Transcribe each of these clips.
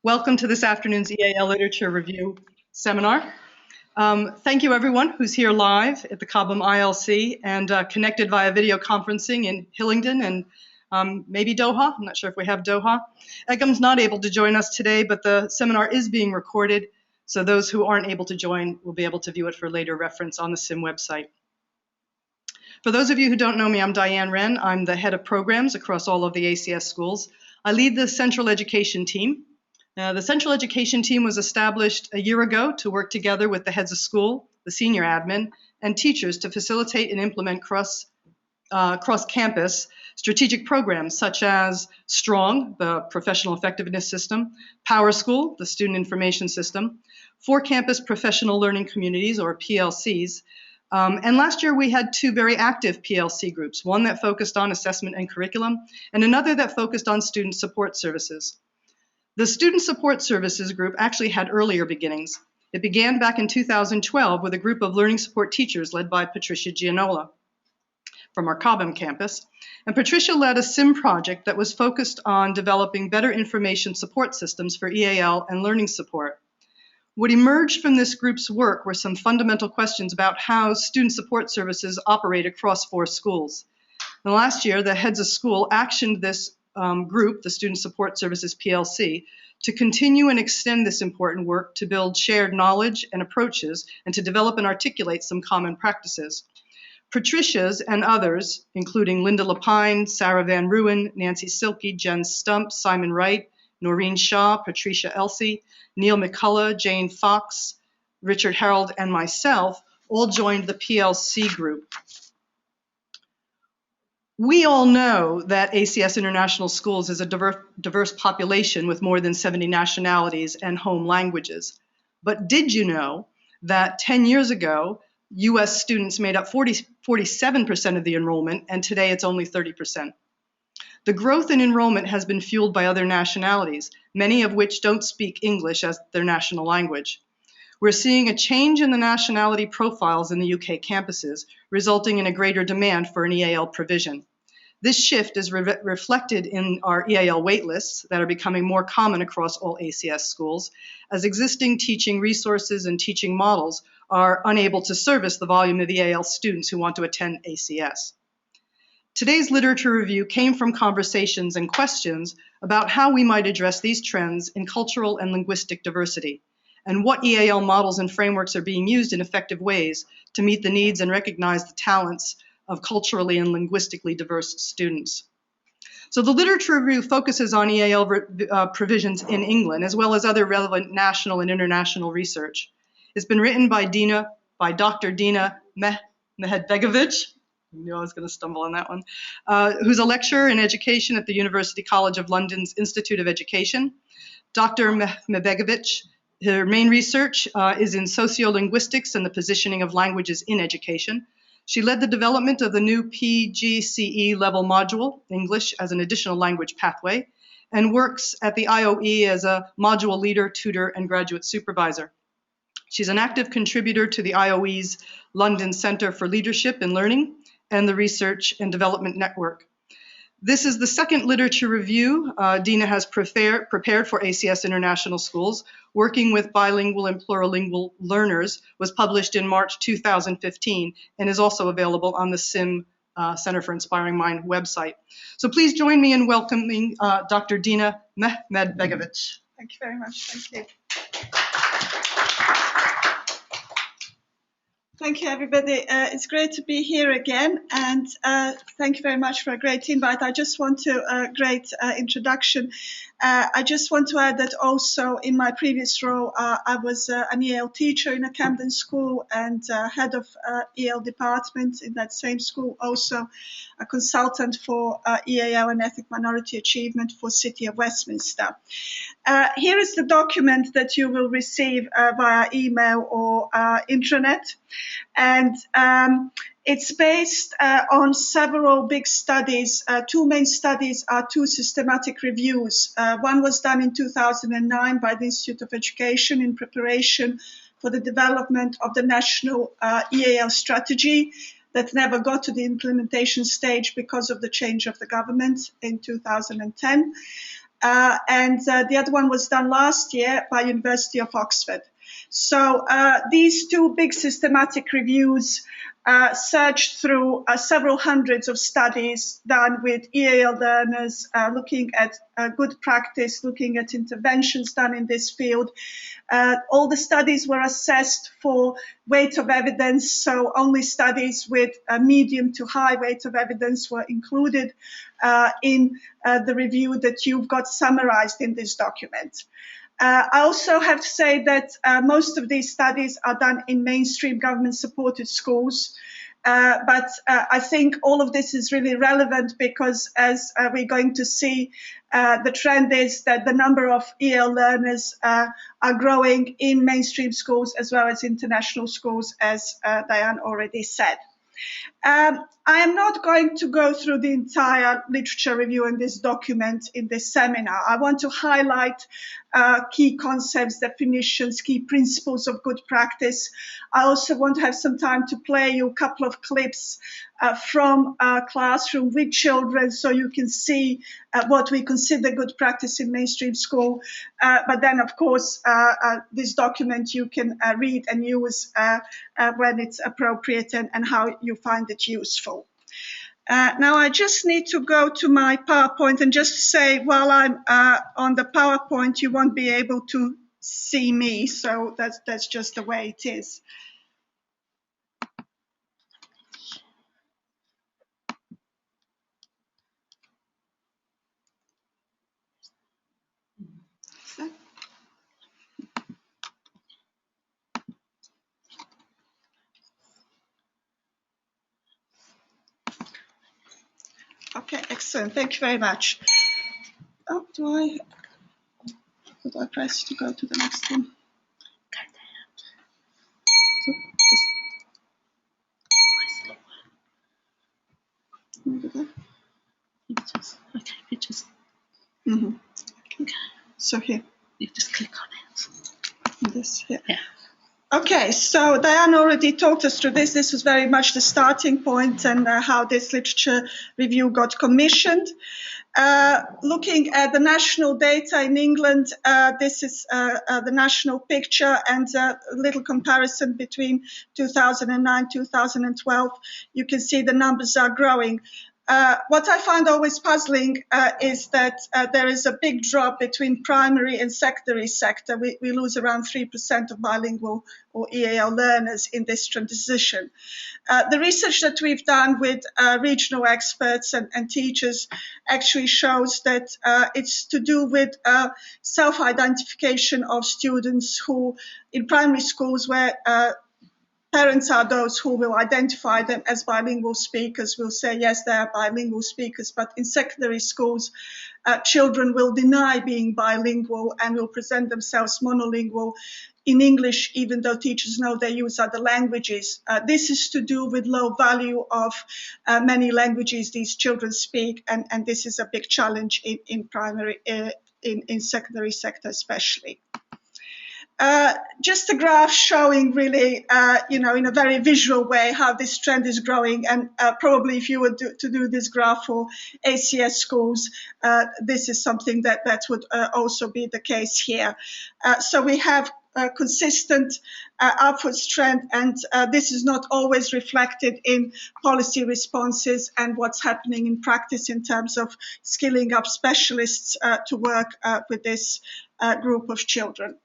Welcome to this afternoon's EAL Literature Review Seminar. Thank you everyone who's here live at the Cobham ILC and connected via video conferencing in Hillingdon and maybe Doha. I'm not sure if we have Doha. Eggum's not able to join us today, but the seminar is being recorded, so those who aren't able to join will be able to view it for later reference on the SIM website. For those of you who don't know me, I'm Diane Wren. I'm the head of programs across all of the ACS schools. I lead the central education team. The central education team was established a year ago to work together with the heads of school, the senior admin, and teachers to facilitate and implement cross-campus strategic programs such as STRONG, the Professional Effectiveness System, Power School, the Student Information System, for-campus professional learning communities, or PLCs. And last year we had two very active PLC groups, one that focused on assessment and curriculum, and another that focused on student support services. The Student Support Services group actually had earlier beginnings. It began back in 2012 with a group of learning support teachers led by Patricia Gianola from our Cobham campus. And Patricia led a SIM project that was focused on developing better information support systems for EAL and learning support. What emerged from this group's work were some fundamental questions about how student support services operate across 4 schools. And last year, the heads of school actioned this group, the Student Support Services PLC, to continue and extend this important work to build shared knowledge and approaches and to develop and articulate some common practices. Patricia's and others, including Linda Lapine, Sarah Van Ruin, Nancy Silke, Jen Stump, Simon Wright, Noreen Shaw, Patricia Elsey, Neil McCullough, Jane Fox, Richard Harold, and myself all joined the PLC group. We all know that ACS International Schools is a diverse population with more than 70 nationalities and home languages. But did you know that 10 years ago, US students made up 47% of the enrollment, and today it's only 30%. The growth in enrollment has been fueled by other nationalities, many of which don't speak English as their national language. We're seeing a change in the nationality profiles in the UK campuses, resulting in a greater demand for an EAL provision. This shift is reflected in our EAL waitlists that are becoming more common across all ACS schools, as existing teaching resources and teaching models are unable to service the volume of EAL students who want to attend ACS. Today's literature review came from conversations and questions about how we might address these trends in cultural and linguistic diversity, and what EAL models and frameworks are being used in effective ways to meet the needs and recognize the talents of culturally and linguistically diverse students. So the literature review focuses on EAL provisions in England, as well as other relevant national and international research. It's been written by Dr. Dina Mehedbegovic, I knew I was going to stumble on that one, who's a lecturer in education at the University College of London's Institute of Education. Dr. Mehedbegovic, her main research is in sociolinguistics and the positioning of languages in education. She led the development of the new PGCE level module, English as an additional language pathway, and works at the IOE as a module leader, tutor, and graduate supervisor. She's an active contributor to the IOE's London Centre for Leadership and Learning and the Research and Development Network. This is the second literature review Dina has prepared for ACS International Schools, working with bilingual and plurilingual learners, was published in March 2015, and is also available on the SIM Center for Inspiring Mind website. So please join me in welcoming Dr. Dina Mehedbegovic. Thank you very much. Thank you. Thank you, everybody. It's great to be here again, and thank you very much for a great invite. I just want to, great introduction. I just want to add that also in my previous role, I was an EL teacher in a Camden school and head of EL department in that same school, also a consultant for EAL and ethnic minority achievement for City of Westminster. Here is the document that you will receive via email or intranet. And it's based on several big studies. 2 main studies are 2 systematic reviews. One was done in 2009 by the Institute of Education in preparation for the development of the national EAL strategy that never got to the implementation stage because of the change of the government in 2010. and the other one was done last year by University of Oxford. So these two big systematic reviews searched through several hundreds of studies done with EAL learners, looking at good practice, looking at interventions done in this field. All the studies were assessed for weight of evidence, so only studies with a medium to high weight of evidence were included in the review that you've got summarized in this document. I also have to say that most of these studies are done in mainstream government-supported schools. But I think all of this is really relevant because, as we're going to see, the trend is that the number of EL learners are growing in mainstream schools as well as international schools, as Diane already said. I am not going to go through the entire literature review in this document in this seminar. I want to highlight key concepts, definitions, key principles of good practice. I also want to have some time to play you a couple of clips from a classroom with children so you can see what we consider good practice in mainstream school. But then, of course, this document you can read and use when it's appropriate and how you find it useful. Now I just need to go to my PowerPoint and just say while I'm on the PowerPoint, you won't be able to see me. So that's just the way it is. Okay, excellent. Thank you very much. Oh, do I press to go to the next one? Okay, pictures. Mm-hmm. Okay. So here. You just click on it. This here. Yeah. Okay, so Diane already talked us through this. This was very much the starting point and how this literature review got commissioned. Looking at the national data in England, this is the national picture and a little comparison between 2009, 2012. You can see the numbers are growing. What I find always puzzling is that there is a big drop between primary and secondary sector. We lose around 3% of bilingual or EAL learners in this transition. The research that we've done with regional experts and teachers actually shows that it's to do with self-identification of students who, in primary schools where parents are those who will identify them as bilingual speakers, will say, yes, they are bilingual speakers. But in secondary schools, children will deny being bilingual and will present themselves monolingual in English, even though teachers know they use other languages. This is to do with low value of many languages these children speak, and this is a big challenge in secondary sector especially. Just a graph showing really, in a very visual way how this trend is growing. And probably if you were to do this graph for ACS schools, this is something that would also be the case here. So we have a consistent upwards trend, and this is not always reflected in policy responses and what's happening in practice in terms of skilling up specialists to work with this group of children.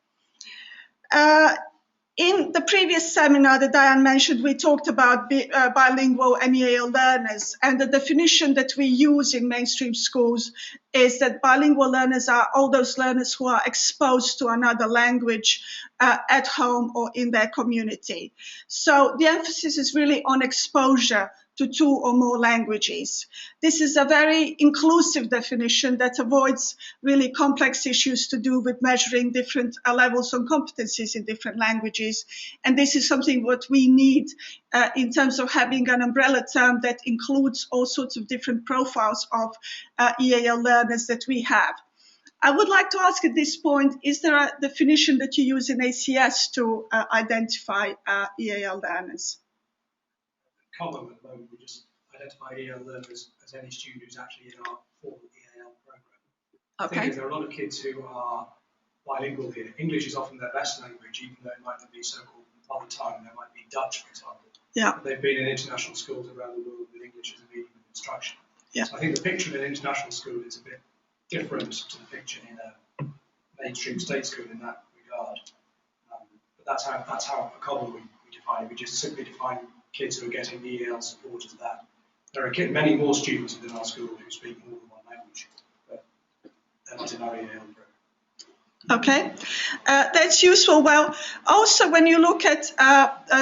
In the previous seminar that Diane mentioned, we talked about bilingual and EAL learners, and the definition that we use in mainstream schools is that bilingual learners are all those learners who are exposed to another language at home or in their community. So the emphasis is really on exposure to two or more languages. This is a very inclusive definition that avoids really complex issues to do with measuring different levels of competencies in different languages. And this is something what we need in terms of having an umbrella term that includes all sorts of different profiles of EAL learners that we have. I would like to ask at this point, is there a definition that you use in ACS to identify EAL learners? Common at the moment, we just identify EAL learners as any student who's actually in our formal EAL program. The thing Okay. is, there are a lot of kids who are bilingual here. English is often their best language, even though it might not be so-called mother tongue. There might be Dutch, for example. Yeah. But they've been in international schools around the world with English as a medium of instruction. Yeah. So I think the picture in an international school is a bit different to the picture in a mainstream state school in that regard. But that's how a common we define it. We just simply define kids who are getting EAL support as that. There are many more students within our school who speak more than one language, but they're not in our EAL program. Okay, that's useful. Well, also when you look at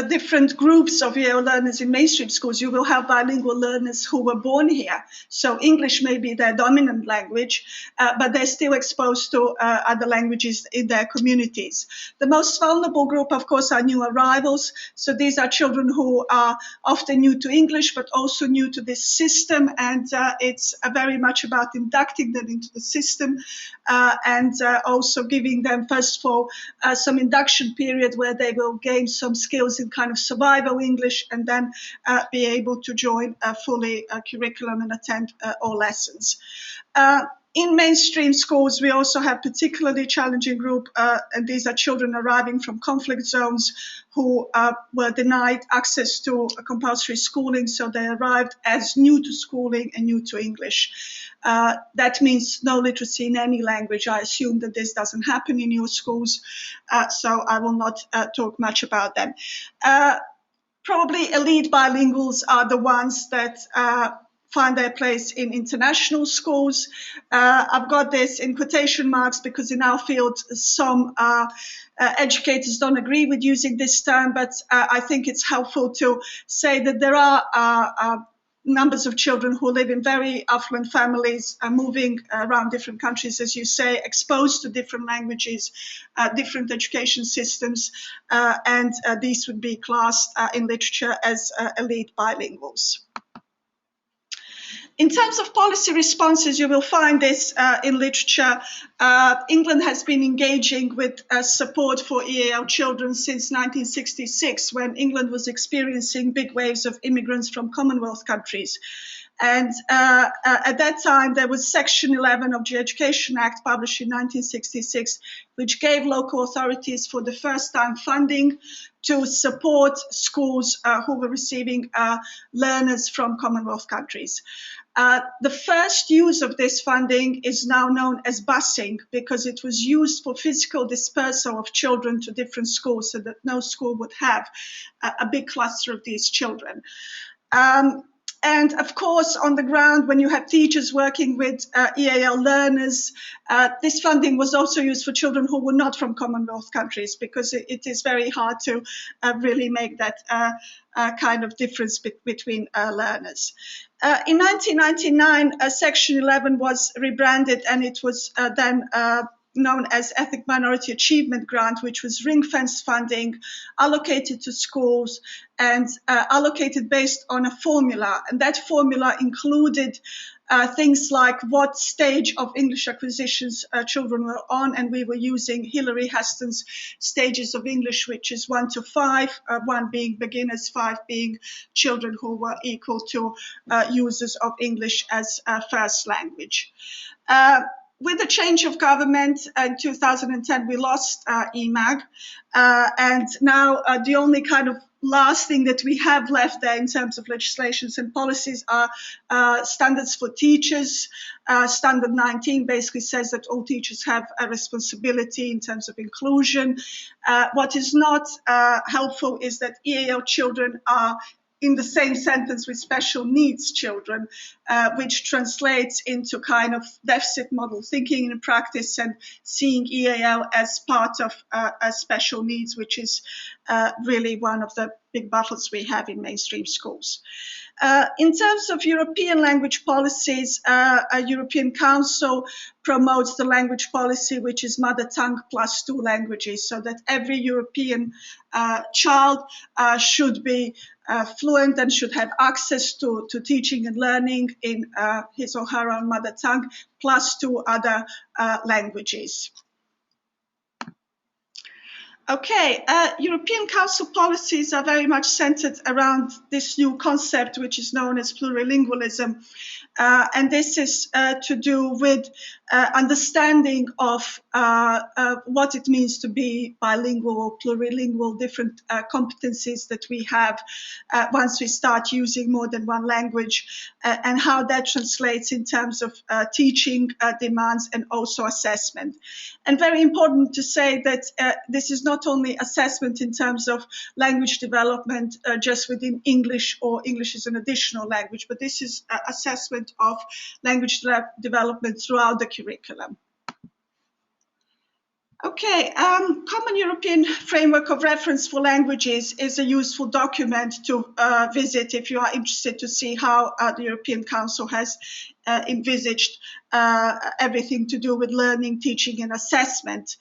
different groups of EAL learners in mainstream schools, you will have bilingual learners who were born here. So English may be their dominant language, but they're still exposed to other languages in their communities. The most vulnerable group, of course, are new arrivals. So these are children who are often new to English, but also new to this system. And it's very much about inducting them into the system and also giving them, first of all, some induction period where they will gain some skills in kind of survival English and then be able to join a fully curriculum and attend all lessons. In mainstream schools, we also have particularly challenging group, and these are children arriving from conflict zones who were denied access to a compulsory schooling, so they arrived as new to schooling and new to English. That means no literacy in any language. I assume that this doesn't happen in your schools, so I will not talk much about them. Probably elite bilinguals are the ones that find their place in international schools. I've got this in quotation marks because in our field some educators don't agree with using this term, but I think it's helpful to say that there are numbers of children who live in very affluent families, moving around different countries, as you say, exposed to different languages, different education systems, and these would be classed in literature as elite bilinguals. In terms of policy responses, you will find this in literature. England has been engaging with support for EAL children since 1966, when England was experiencing big waves of immigrants from Commonwealth countries. And at that time, there was Section 11 of the Education Act, published in 1966, which gave local authorities for the first time funding to support schools who were receiving learners from Commonwealth countries. The first use of this funding is now known as busing because it was used for physical dispersal of children to different schools so that no school would have a big cluster of these children. And of course, on the ground, when you have teachers working with EAL learners, this funding was also used for children who were not from Commonwealth countries because it is very hard to really make that kind of difference between learners. In 1999, Section 11 was rebranded and it was then known as Ethnic Minority Achievement Grant, which was ring-fenced funding allocated to schools and allocated based on a formula. And that formula included things like what stage of English acquisitions children were on, and we were using Hilary Heston's stages of English, which is 1 to 5, 1 being beginners, 5 being children who were equal to users of English as a first language. With the change of government in 2010, we lost EMAG, and now the only kind of last thing that we have left there in terms of legislations and policies are standards for teachers. Standard 19 basically says that all teachers have a responsibility in terms of inclusion. What is not helpful is that EAL children are in the same sentence with special needs children, which translates into kind of deficit model thinking in practice and seeing EAL as part of special needs, which is really one of the big battles we have in mainstream schools. In terms of European language policies, a European Council promotes the language policy, which is mother tongue plus 2 languages, so that every European child should be fluent and should have access to teaching and learning in his or her own mother tongue, plus 2 other languages. Okay, European Council policies are very much centered around this new concept, which is known as plurilingualism. And this is to do with understanding of what it means to be bilingual or plurilingual, different competencies that we have once we start using more than one language, and how that translates in terms of teaching demands and also assessment. And very important to say that this is not only assessment in terms of language development just within English, or English is an additional language, but this is assessment of language development throughout the curriculum. Okay, Common European Framework of Reference for Languages is a useful document to visit if you are interested to see how the European Council has envisaged everything to do with learning, teaching and assessment.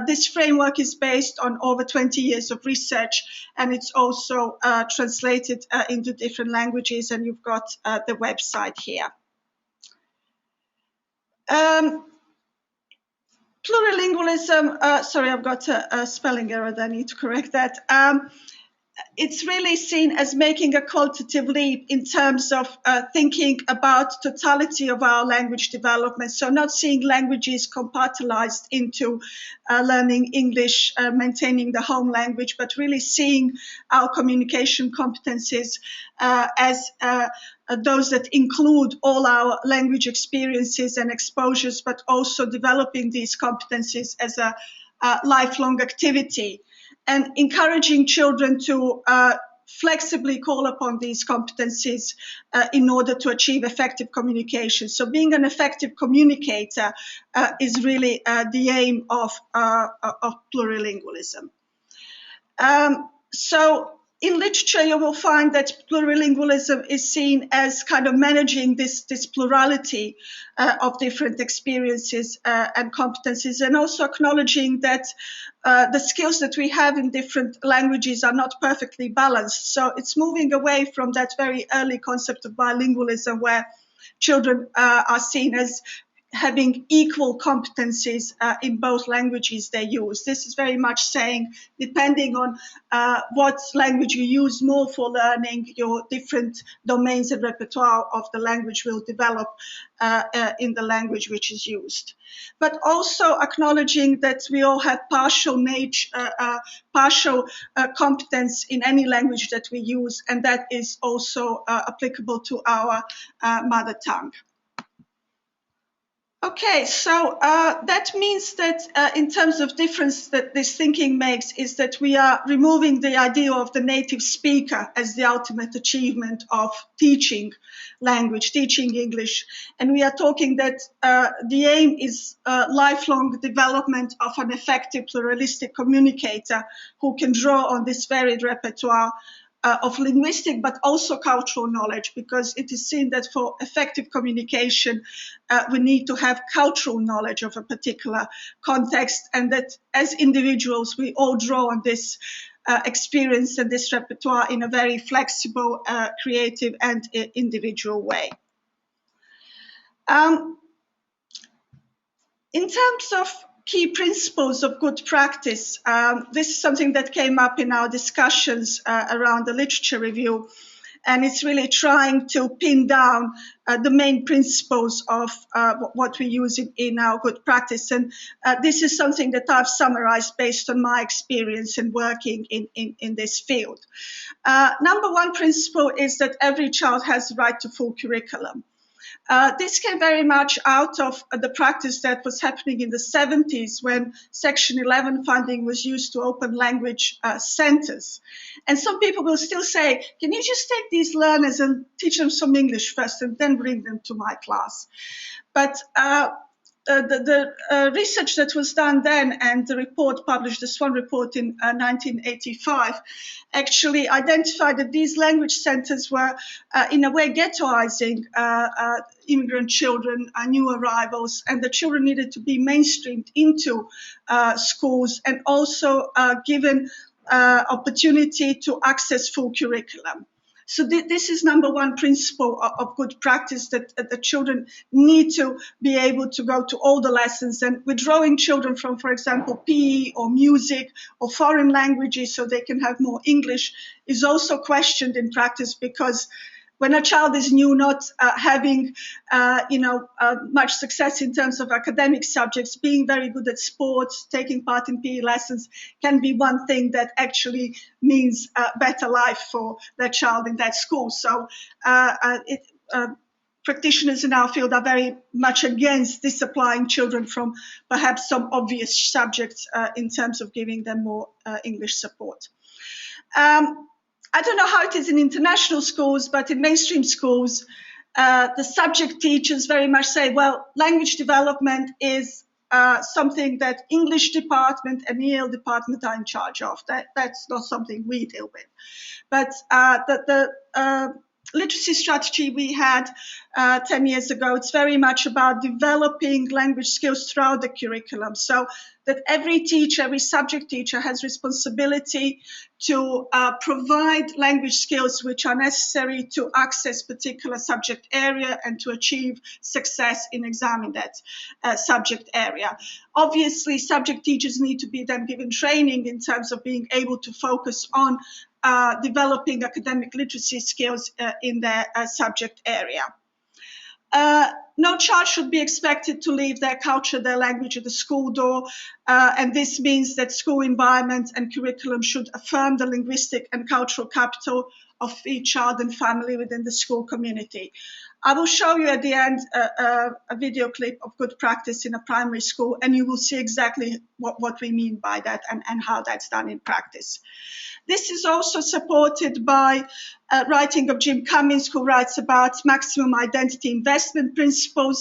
This framework is based on over 20 years of research, and it's also translated into different languages, and you've got the website here. Plurilingualism, sorry, I've got a spelling error that I need to correct that. It's really seen as making a qualitative leap in terms of thinking about totality of our language development. So not seeing languages compartmentalized into learning English, maintaining the home language, but really seeing our communication competencies as those that include all our language experiences and exposures, but also developing these competencies as a lifelong activity, and encouraging children to flexibly call upon these competencies in order to achieve effective communication. So being an effective communicator is really the aim of plurilingualism. So in literature, you will find that plurilingualism is seen as kind of managing this plurality of different experiences and competencies, and also acknowledging that the skills that we have in different languages are not perfectly balanced. So it's moving away from that very early concept of bilingualism, where children are seen as having equal competencies in both languages they use. This is very much saying, depending on what language you use more for learning, your different domains and repertoire of the language will develop in the language which is used. But also acknowledging that we all have partial competence in any language that we use, and that is also applicable to our mother tongue. Okay, so that means that in terms of difference that this thinking makes is that we are removing the idea of the native speaker as the ultimate achievement of teaching language, teaching English. And we are talking that the aim is lifelong development of an effective pluralistic communicator who can draw on this varied repertoire of linguistic but also cultural knowledge, because it is seen that for effective communication we need to have cultural knowledge of a particular context, and that as individuals we all draw on this experience and this repertoire in a very flexible, creative and individual way. In terms of key principles of good practice, this is something that came up in our discussions around the literature review, and it's really trying to pin down the main principles of what we use in our good practice. And this is something that I've summarized based on my experience in working in this field. Number one principle is that every child has the right to full curriculum. This came very much out of the practice that was happening in the 70s when Section 11 funding was used to open language centers. And some people will still say, can you just take these learners and teach them some English first and then bring them to my class? But the research that was done then and the report published, the Swan report in 1985, actually identified that these language centers were in a way ghettoizing immigrant children, new arrivals, and the children needed to be mainstreamed into schools and also given opportunity to access full curriculum. So this is number one principle of good practice, that the children need to be able to go to all the lessons. And withdrawing children from, for example, PE or music or foreign languages so they can have more English is also questioned in practice, because when a child is new, not having, much success in terms of academic subjects, being very good at sports, taking part in PE lessons can be one thing that actually means a better life for that child in that school. So practitioners in our field are very much against disapplying children from perhaps some obvious subjects in terms of giving them more English support. I don't know how it is in international schools, but in mainstream schools, the subject teachers very much say, well, language development is something that English department and EL department are in charge of. That's not something we deal with. But the literacy strategy we had 10 years ago, it's very much about developing language skills throughout the curriculum, so that every teacher, every subject teacher has responsibility to provide language skills which are necessary to access particular subject area and to achieve success in examining that subject area. Obviously, subject teachers need to be then given training in terms of being able to focus on developing academic literacy skills in their subject area. No child should be expected to leave their culture, their language at the school door, and this means that school environment and curriculum should affirm the linguistic and cultural capital of each child and family within the school community. I will show you at the end a video clip of good practice in a primary school, and you will see exactly what we mean by that and how that's done in practice. This is also supported by writing of Jim Cummins, who writes about maximum identity investment principle,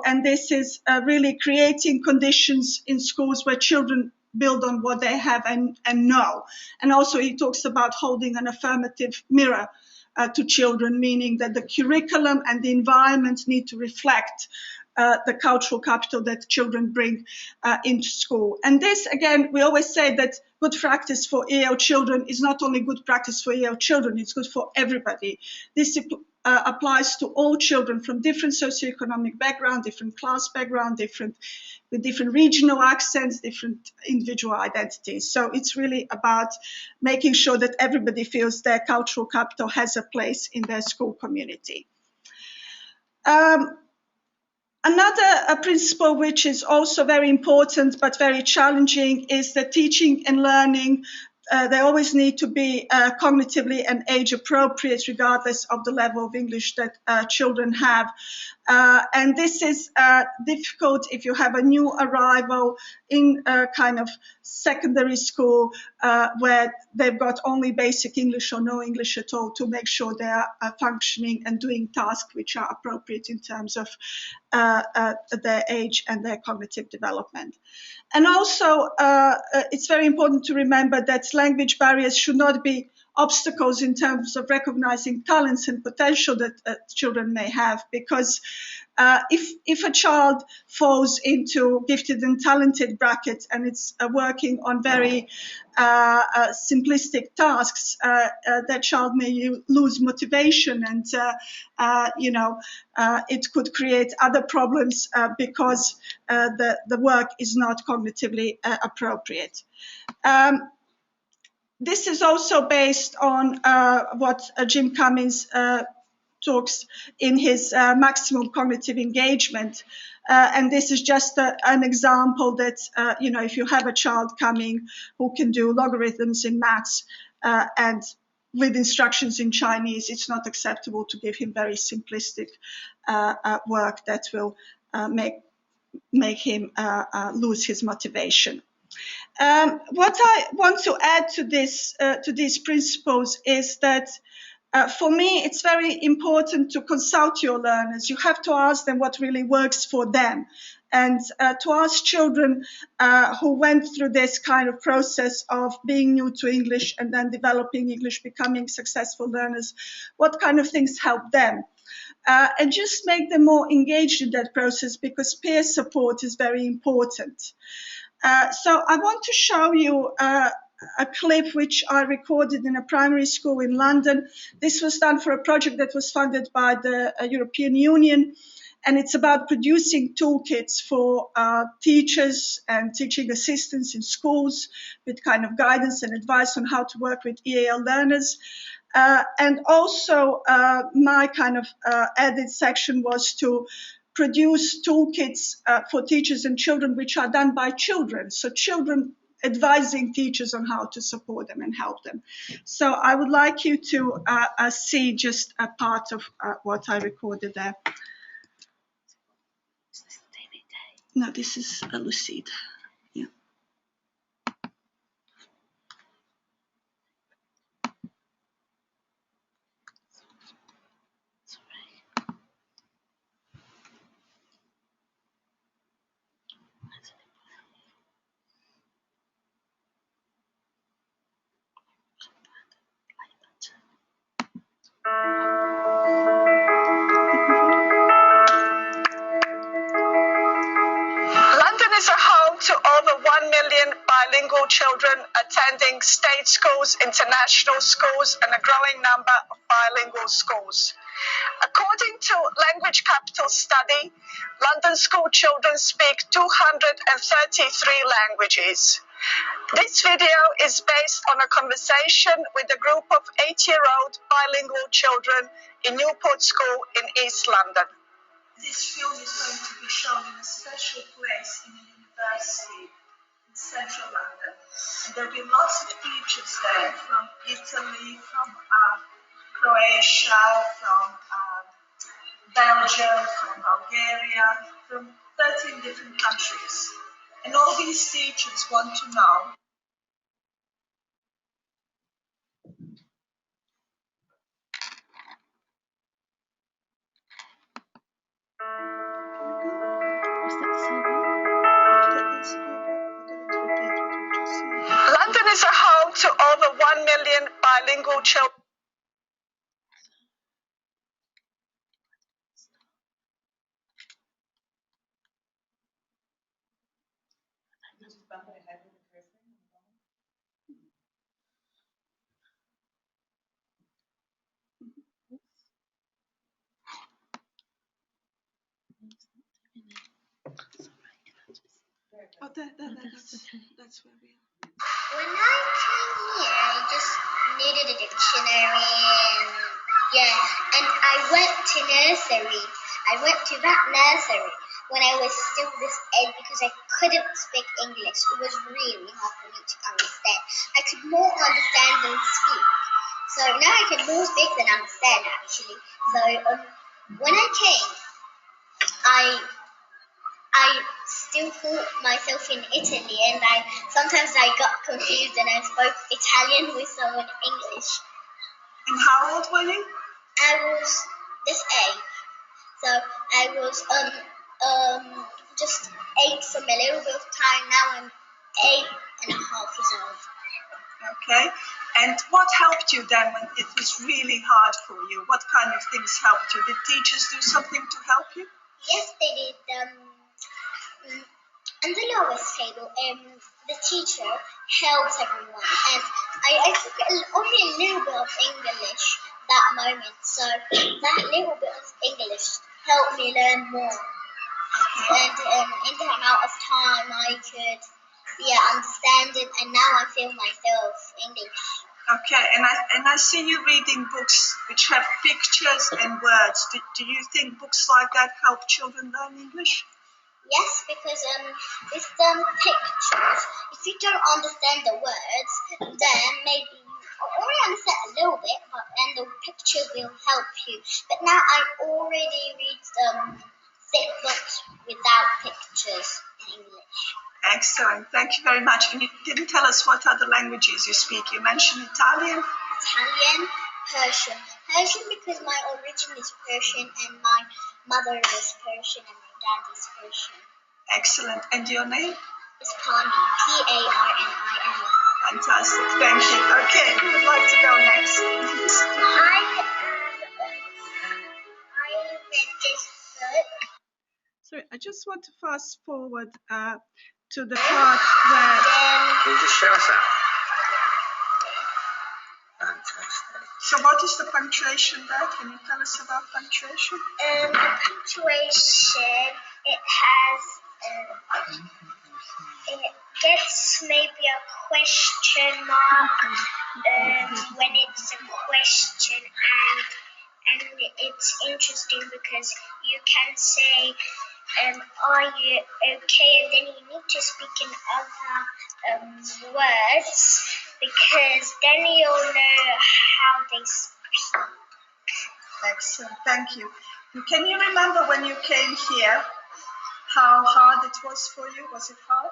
and this is really creating conditions in schools where children build on what they have and know. And also he talks about holding an affirmative mirror to children, meaning that the curriculum and the environment need to reflect the cultural capital that children bring into school. And this, again, we always say that good practice for EL children is not only good practice for EL children, it's good for everybody. This applies to all children from different socioeconomic background, different class background, with different regional accents, different individual identities. So it's really about making sure that everybody feels their cultural capital has a place in their school community. Another principle which is also very important but very challenging is that teaching and learning, they always need to be cognitively and age appropriate regardless of the level of English that children have. And this is difficult if you have a new arrival in a kind of secondary school where they've got only basic English or no English at all, to make sure they are functioning and doing tasks which are appropriate in terms of their age and their cognitive development. And also, it's very important to remember that language barriers should not be obstacles in terms of recognizing talents and potential that children may have, because if a child falls into gifted and talented brackets and it's working on very simplistic tasks, that child may lose motivation, and it could create other problems because the work is not cognitively appropriate. This is also based on what Jim Cummins talks in his maximum cognitive engagement. And this is just an example that, if you have a child coming who can do logarithms in maths and with instructions in Chinese, it's not acceptable to give him very simplistic work that will make him lose his motivation. What I want to add to these principles is that for me, it's very important to consult your learners. You have to ask them what really works for them. And to ask children who went through this kind of process of being new to English and then developing English, becoming successful learners, what kind of things help them. And just make them more engaged in that process, because peer support is very important. So I want to show you a clip which I recorded in a primary school in London. This was done for a project that was funded by the European Union, and it's about producing toolkits for teachers and teaching assistants in schools with kind of guidance and advice on how to work with EAL learners. And also my kind of added section was to produce toolkits for teachers and children, which are done by children. So children advising teachers on how to support them and help them. So I would like you to see just a part of what I recorded there. No, this is a Lucide. Yeah. London is a home to over 1 million bilingual children attending state schools, international schools, and a growing number of bilingual schools. According to Language Capital study, London school children speak 233 languages. This video is based on a conversation with a group of 8-year-old bilingual children in Newport School in East London. This film is going to be shown in a special place in a university in central London. And there'll be lots of teachers there from Italy, from Croatia, from Belgium, from Bulgaria, from 13 different countries. And all these teachers want to know London is a home to over 1 million bilingual children. Oh, that's where we are. When I came here, I just needed a dictionary and I went to nursery. I went to that nursery when I was still this age because I couldn't speak English. It was really hard for me to understand. I could more understand than speak. So now I can more speak than understand actually. So when I came, I still thought myself in Italy, and sometimes I got confused and I spoke Italian with someone English. And how old were you? I was this age, so I was just 8 from a little bit of time. Now I'm 8.5 years old. Okay. And what helped you then when it was really hard for you? What kind of things helped you? Did teachers do something to help you? Yes, they did. On the lowest table, the teacher helps everyone, and I took only a little bit of English that moment, so that little bit of English helped me learn more. And in the amount of time I could understand it, and now I feel myself English. Okay, and I see you reading books which have pictures and words. Do you think books like that help children learn English? Yes, because with pictures, if you don't understand the words, then maybe you already understand a little bit, and the picture will help you. But now I already read thick books without pictures in English. Excellent, thank you very much. And you didn't tell us what other languages you speak. You mentioned Italian. Italian, Persian. Persian because my origin is Persian and my mother is Persian and my dad is Persian. Excellent. And your name? It's Parni, P-A-R-N-I-N. Fantastic, thank you. Okay, who would like to go next? I read this book. Sorry, I just want to fast forward to the part where... Can you just show us that? Fantastic. So what is the punctuation there? Can you tell us about punctuation? The punctuation, it has, it gets maybe a question mark when it's a question. because you can say, are you okay? And then you need to speak in other words because then you'll know how they speak. Excellent, thank you. And can you remember when you came here, how hard it was for you? Was it hard?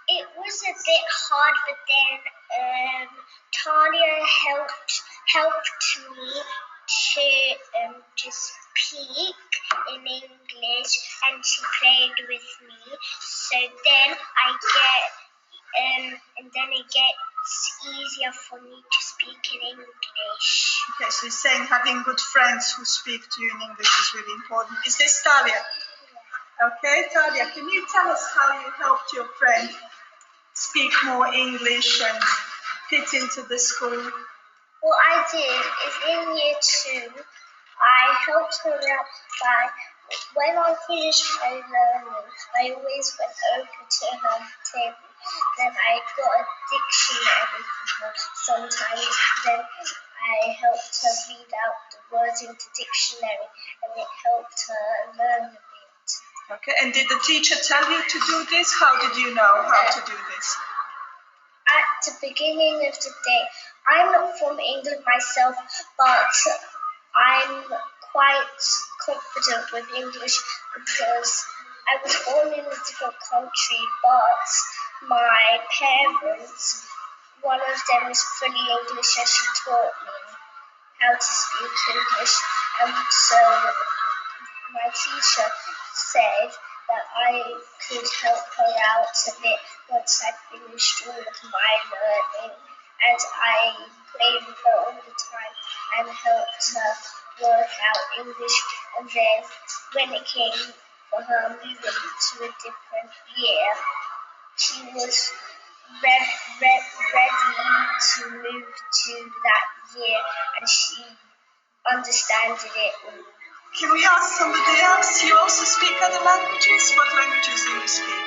It was a bit hard, but then Talia helped me to speak in English, and she played with me. So then it gets easier for me to speak in English. Okay, so you're saying having good friends who speak to you in English is really important. Is this Talia? Okay, Talia, can you tell us how you helped your friend speak more English and fit into the school? What I did is in year 2, I helped her out by, when I finished my learning, I always went over to her table. Then I got a dictionary for her sometimes. Then I helped her read out the words in the dictionary, and it helped her learn a bit. Okay, and did the teacher tell you to do this? How did you know how to do this? At the beginning of the day, I'm not from England myself, but I'm quite confident with English because I was born in a different country, but my parents, one of them is fully English and she taught me how to speak English. And so my teacher said that I could help her out a bit once I finished all of my learning. And I played with her all the time and helped her work out English. And then when it came for her moving to a different year, she was ready to move to that year, and she understood it. Can we ask somebody else? You also speak other languages? What languages do you speak?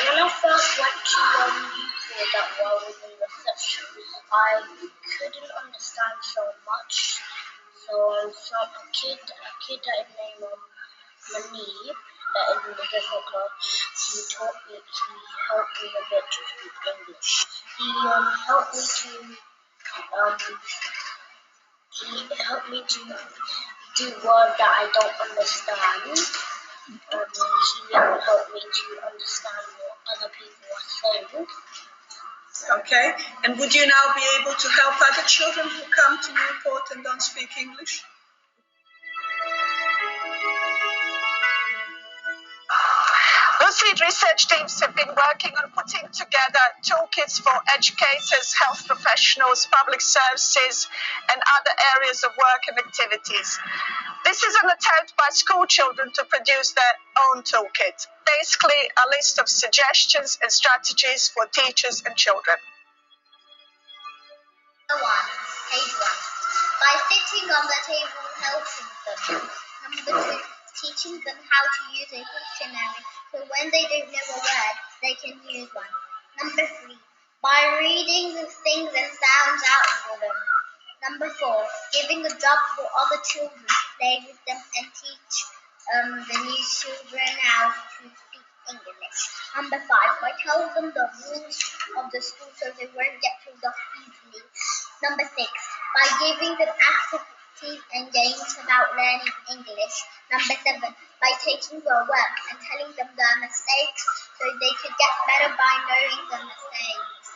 When I first went to for that while in reception, I couldn't understand so much. So I found a kid named Manib that is in the different class. He helped me a bit to speak English. He helped me to do words that I don't understand. He helped me to understand what other people are saying. Okay, and would you now be able to help other children who come to Newport and don't speak English? BuzzFeed research teams have been working on putting together toolkits for educators, health professionals, public services, and other areas of work and activities. This is an attempt by school children to produce their own toolkit, basically a list of suggestions and strategies for teachers and children. Page 1. By sitting on the table and helping them. Number 2. Teaching them how to use a dictionary so when they don't know a word, they can use one. Number 3. By reading the things and sounds out for them. Number 4. Giving a job for other children, play with them and teach the new children how to speak English. Number 5. By telling them the rules of the school so they won't get pulled off easily. Number 6. By giving them activities and games about learning English. Number 7. By taking their work and telling them their mistakes so they could get better by knowing the mistakes.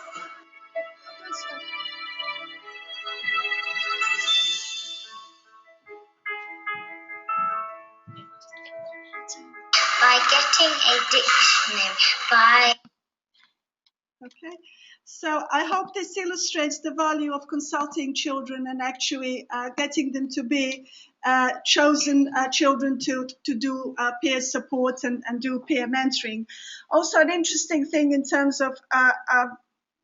By getting a dictionary. Okay, so I hope this illustrates the value of consulting children and actually getting them to be chosen children to do peer support and do peer mentoring. Also, an interesting thing in terms of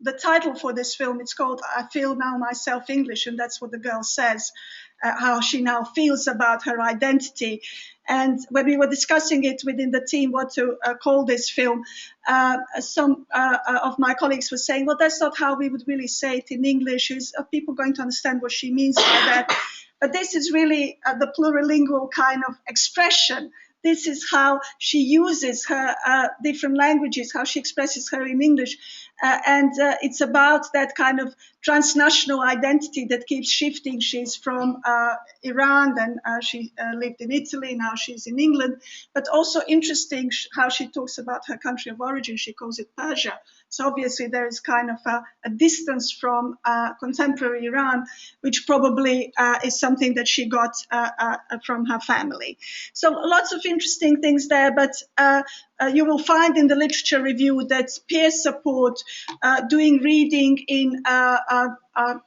the title for this film, it's called I Feel Now Myself English, and that's what the girl says, how she now feels about her identity. And when we were discussing it within the team, what to call this film, some of my colleagues were saying, well, that's not how we would really say it in English. Are people going to understand what she means by that? But this is really the plurilingual kind of expression. This is how she uses her different languages, how she expresses her in English. And it's about that kind of transnational identity that keeps shifting. She's from Iran, then she lived in Italy, now she's in England. But also interesting how she talks about her country of origin. She calls it Persia. So obviously there is kind of a distance from contemporary Iran, which probably is something that she got from her family. So lots of interesting things there, but you will find in the literature review that peer support, doing reading in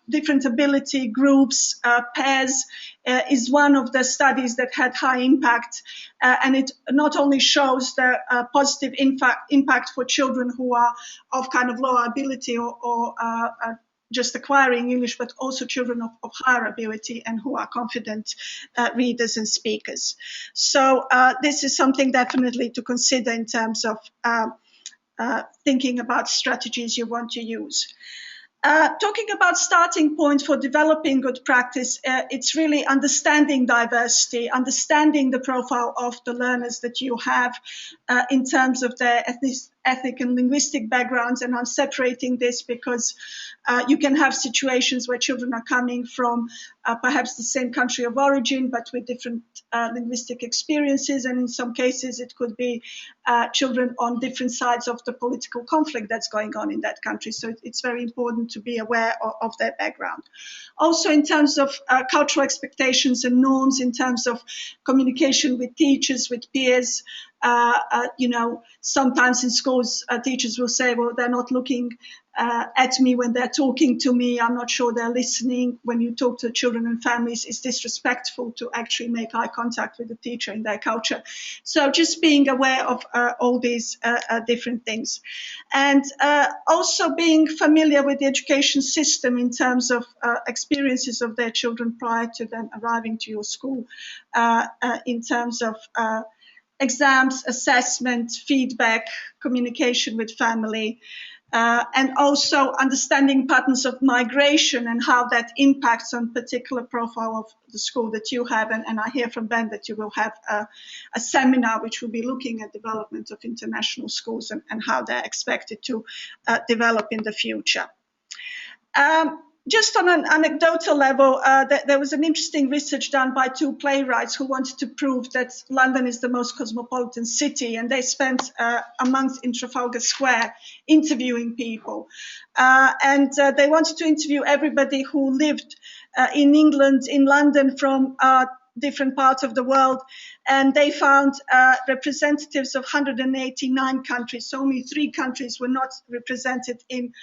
different ability groups, pairs, is one of the studies that had high impact. And it not only shows the positive impact for children who are of kind of lower ability or just acquiring English, but also children of higher ability and who are confident readers and speakers. So this is something definitely to consider in terms of thinking about strategies you want to use. Talking about starting point for developing good practice, it's really understanding diversity, understanding the profile of the learners that you have in terms of their ethnic and linguistic backgrounds. And I'm separating this because you can have situations where children are coming from perhaps the same country of origin, but with different linguistic experiences. And in some cases, it could be children on different sides of the political conflict that's going on in that country. So it's very important to be aware of their background. Also, in terms of cultural expectations and norms, in terms of communication with teachers, with peers, sometimes in schools, teachers will say, well, they're not looking at me when they're talking to me. I'm not sure they're listening. When you talk to children and families, it's disrespectful to actually make eye contact with the teacher in their culture. So just being aware of all these different things. And also being familiar with the education system in terms of experiences of their children prior to them arriving to your school, in terms of exams, assessment, feedback, communication with family, and also understanding patterns of migration and how that impacts on particular profile of the school that you have. And I hear from Ben that you will have a seminar which will be looking at development of international schools and how they're expected to develop in the future. Just on an anecdotal level, there was an interesting research done by two playwrights who wanted to prove that London is the most cosmopolitan city, and they spent a month in Trafalgar Square interviewing people. And they wanted to interview everybody who lived in England, in London, from different parts of the world, and they found representatives of 189 countries. So only 3 countries were not represented in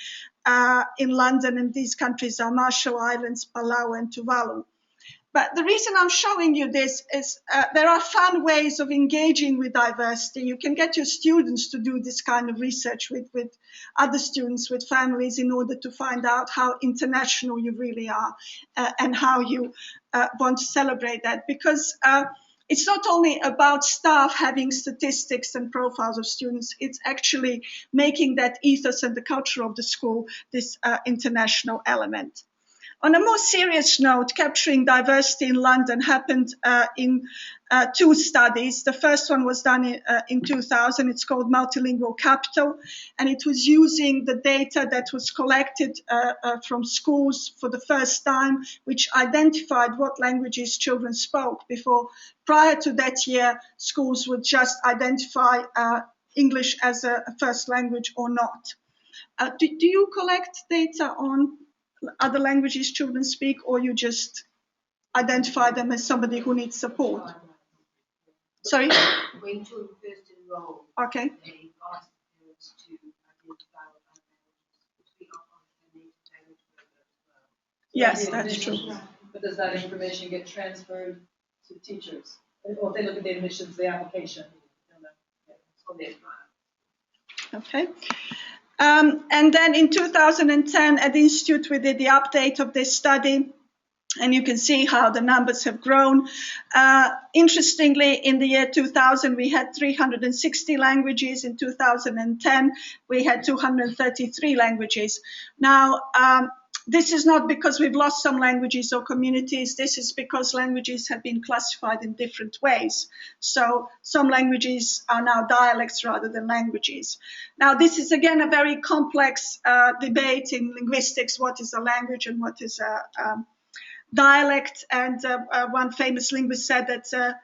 London, and these countries are Marshall Islands, Palau, and Tuvalu. But the reason I'm showing you this is there are fun ways of engaging with diversity. You can get your students to do this kind of research with other students, with families, in order to find out how international you really are and how you want to celebrate that. Because it's not only about staff having statistics and profiles of students, it's actually making that ethos and the culture of the school this international element. On a more serious note, capturing diversity in London happened in 2 studies. The first one was done in 2000. It's called Multilingual Capital, and it was using the data that was collected from schools for the first time, which identified what languages children spoke before. Prior to that year, schools would just identify English as a first language or not. Do you collect data on other languages children speak, or you just identify them as somebody who needs support? Sorry? When children first enroll, Okay. they ask parents to identify what other languages speak on the native language as well. Yes, that's true. But does that information get transferred to teachers? Or if they look at the admissions, the application? Okay. And then in 2010 at the Institute, we did the update of this study. And you can see how the numbers have grown. Interestingly, in the year 2000, we had 360 languages. In 2010, we had 233 languages. Now, this is not because we've lost some languages or communities. This is because languages have been classified in different ways. So some languages are now dialects rather than languages. Now, this is, again, a very complex debate in linguistics. What is a language and what is a dialect? And one famous linguist said that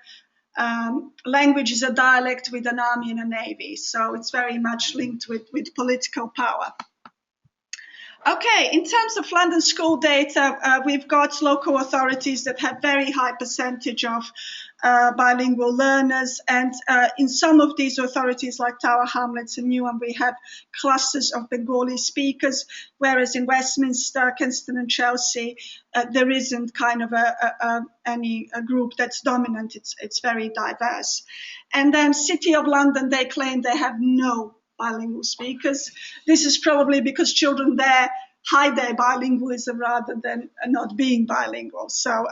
language is a dialect with an army and a navy. So it's very much linked with political power. Okay, in terms of London school data, we've got local authorities that have very high percentage of bilingual learners. And in some of these authorities, like Tower Hamlets and Newham, we have clusters of Bengali speakers, whereas in Westminster, Kensington and Chelsea, there isn't kind of any group that's dominant. It's very diverse. And then City of London, they claim they have no bilingual speakers. This is probably because children there hide their bilingualism rather than not being bilingual. So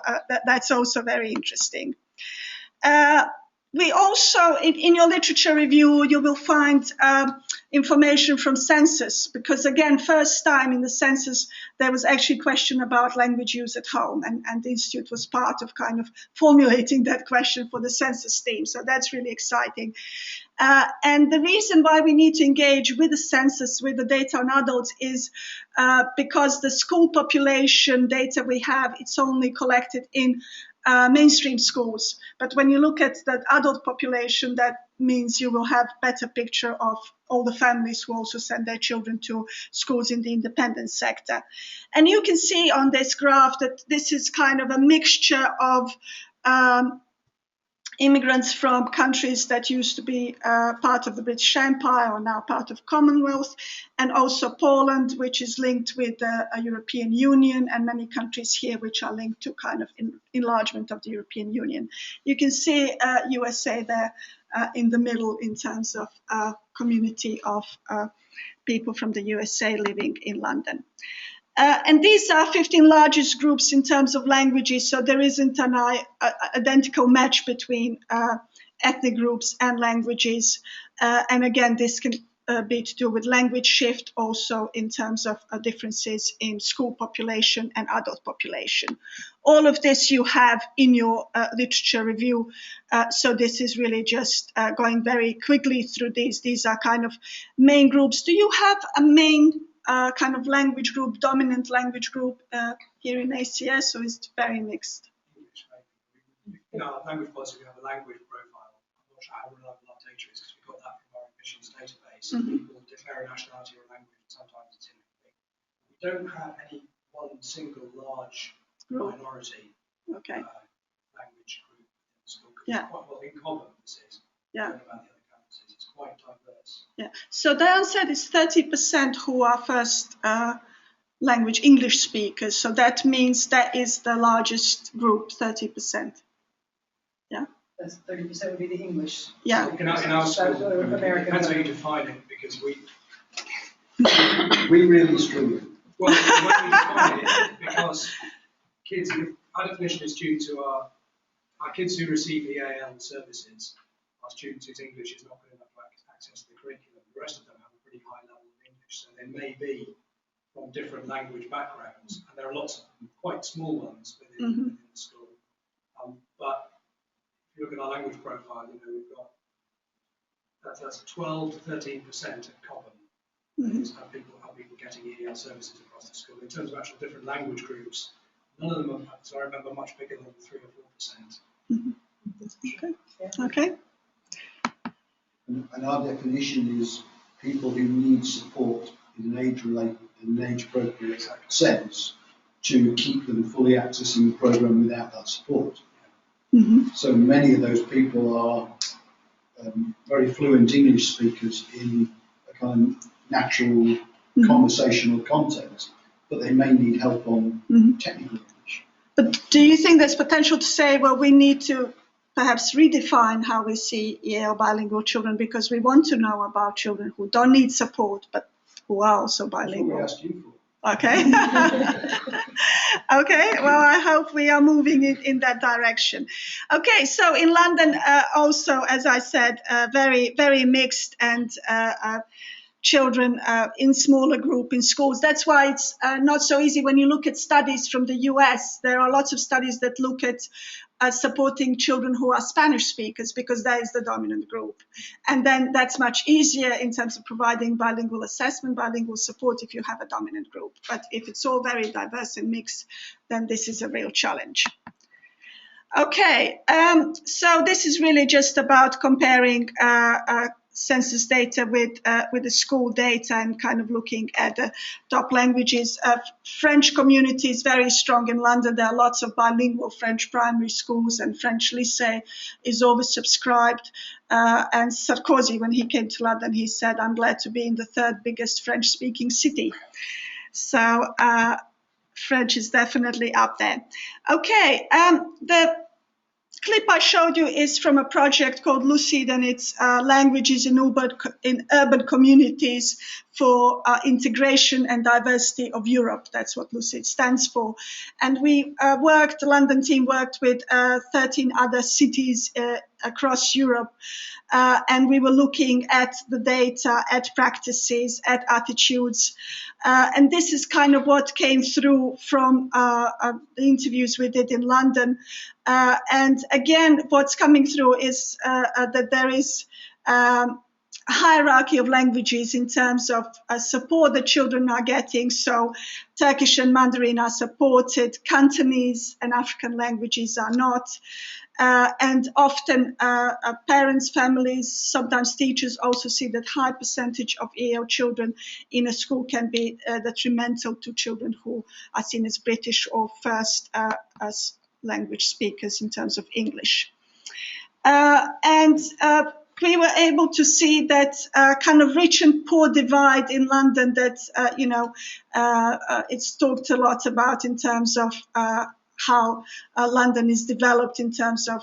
that's also very interesting. We also, in your literature review, you will find information from census, because again, first time in the census, there was actually a question about language use at home, and the Institute was part of kind of formulating that question for the census team. So that's really exciting. And the reason why we need to engage with the census, with the data on adults, is because the school population data we have, it's only collected in mainstream schools. But when you look at the adult population, that means you will have a better picture of all the families who also send their children to schools in the independent sector. And you can see on this graph that this is kind of a mixture of immigrants from countries that used to be part of the British Empire or now part of Commonwealth, and also Poland, which is linked with the European Union, and many countries here which are linked to kind of enlargement of the European Union. You can see USA there in the middle in terms of community of people from the USA living in London. And these are 15 largest groups in terms of languages, so there isn't an identical match between ethnic groups and languages. And again, this can be to do with language shift, also in terms of differences in school population and adult population. All of this you have in your literature review, so this is really just going very quickly through these. These are kind of main groups. Do you have a main kind of language group, dominant language group here in ACS, or is it very mixed? English, maybe. In our language policy, we have a language profile. I'm not sure how reliable our data is, because we got that from our admissions database. People declare a nationality or a language, and sometimes it's incomplete. We don't have any one single large minority language group in the school. It's quite well in common, this is. About the other campuses. It's quite diverse. Yeah. So the answer is 30% who are first language English speakers. So that means that is the largest group, 30%. Yeah. That's 30% would be the English. Yeah. In our school, it depends how you define it, because we really struggle. Well, when we define it, because kids, our definition is due to our kids who receive EAL services, our students whose English is not good enough to access the curriculum. The rest of them have a pretty high level of English, so they may be from different language backgrounds, and there are lots of quite small ones within the school. But if you look at our language profile, we've got that's 12 to 13% at common. Have people getting EAL services across the school. In terms of actual different language groups, none of them are, so I remember, much bigger than 3 or 4%. Okay. And our definition is people who need support in an age-appropriate sense to keep them fully accessing the programme without that support. So many of those people are very fluent English speakers in a kind of natural conversational context, but they may need help on technical English. But do you think there's potential to say, well, we need to perhaps redefine how we see EAL bilingual children, because we want to know about children who don't need support, but who are also bilingual? That's what we asked you Okay. Okay, well, I hope we are moving in that direction. Okay, so in London, also, as I said, very, very mixed, and children in smaller group in schools. That's why it's not so easy when you look at studies from the US. There are lots of studies that look at supporting children who are Spanish speakers, because that is the dominant group. And then that's much easier in terms of providing bilingual assessment, bilingual support if you have a dominant group. But if it's all very diverse and mixed, then this is a real challenge. Okay, so this is really just about comparing census data with the school data, and kind of looking at the top languages. French community is very strong in London. There are lots of bilingual French primary schools, and French lycée is oversubscribed. And Sarkozy, when he came to London, he said, "I'm glad to be in the third biggest French-speaking city." So French is definitely up there. Okay, the clip I showed you is from a project called Lucid, and it's languages in urban communities for integration and diversity of Europe. That's what Lucid stands for. And we the London team worked with 13 other cities across Europe. And we were looking at the data, at practices, at attitudes. And this is kind of what came through from the interviews we did in London. And again, what's coming through is that there is a hierarchy of languages in terms of support that children are getting. So Turkish and Mandarin are supported, Cantonese and African languages are not. And often parents, families, sometimes teachers also see that high percentage of EL children in a school can be detrimental to children who are seen as British or first as language speakers in terms of English. And we were able to see that kind of rich and poor divide in London that, it's talked a lot about in terms of how London is developed in terms of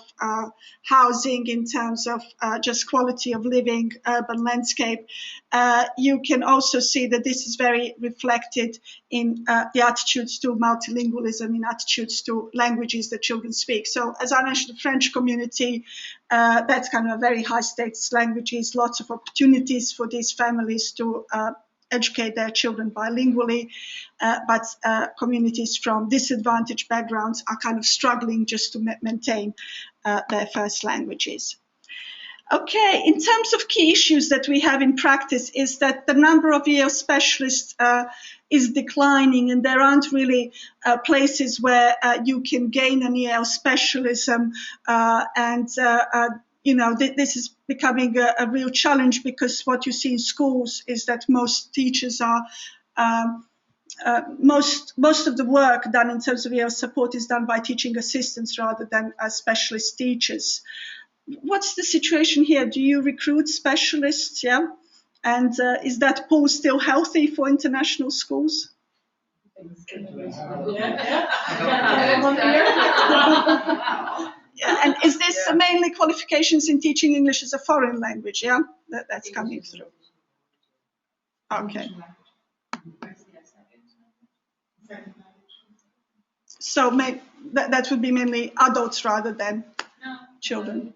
housing, in terms of just quality of living, urban landscape. You can also see that this is very reflected in the attitudes to multilingualism, in attitudes to languages that children speak. So as I mentioned, the French community, that's kind of a very high stakes languages, lots of opportunities for these families to educate their children bilingually, but communities from disadvantaged backgrounds are kind of struggling just to maintain their first languages. Okay, in terms of key issues that we have in practice is that the number of EL specialists is declining, and there aren't really places where you can gain an EL specialism, this is becoming a real challenge, because what you see in schools is that most teachers are, most of the work done in terms of EL support is done by teaching assistants rather than specialist teachers. What's the situation here? Do you recruit specialists? Yeah, and is that pool still healthy for international schools? And is this mainly qualifications in teaching English as a foreign language? Yeah, that's coming through. Okay. So that would be mainly adults rather than children.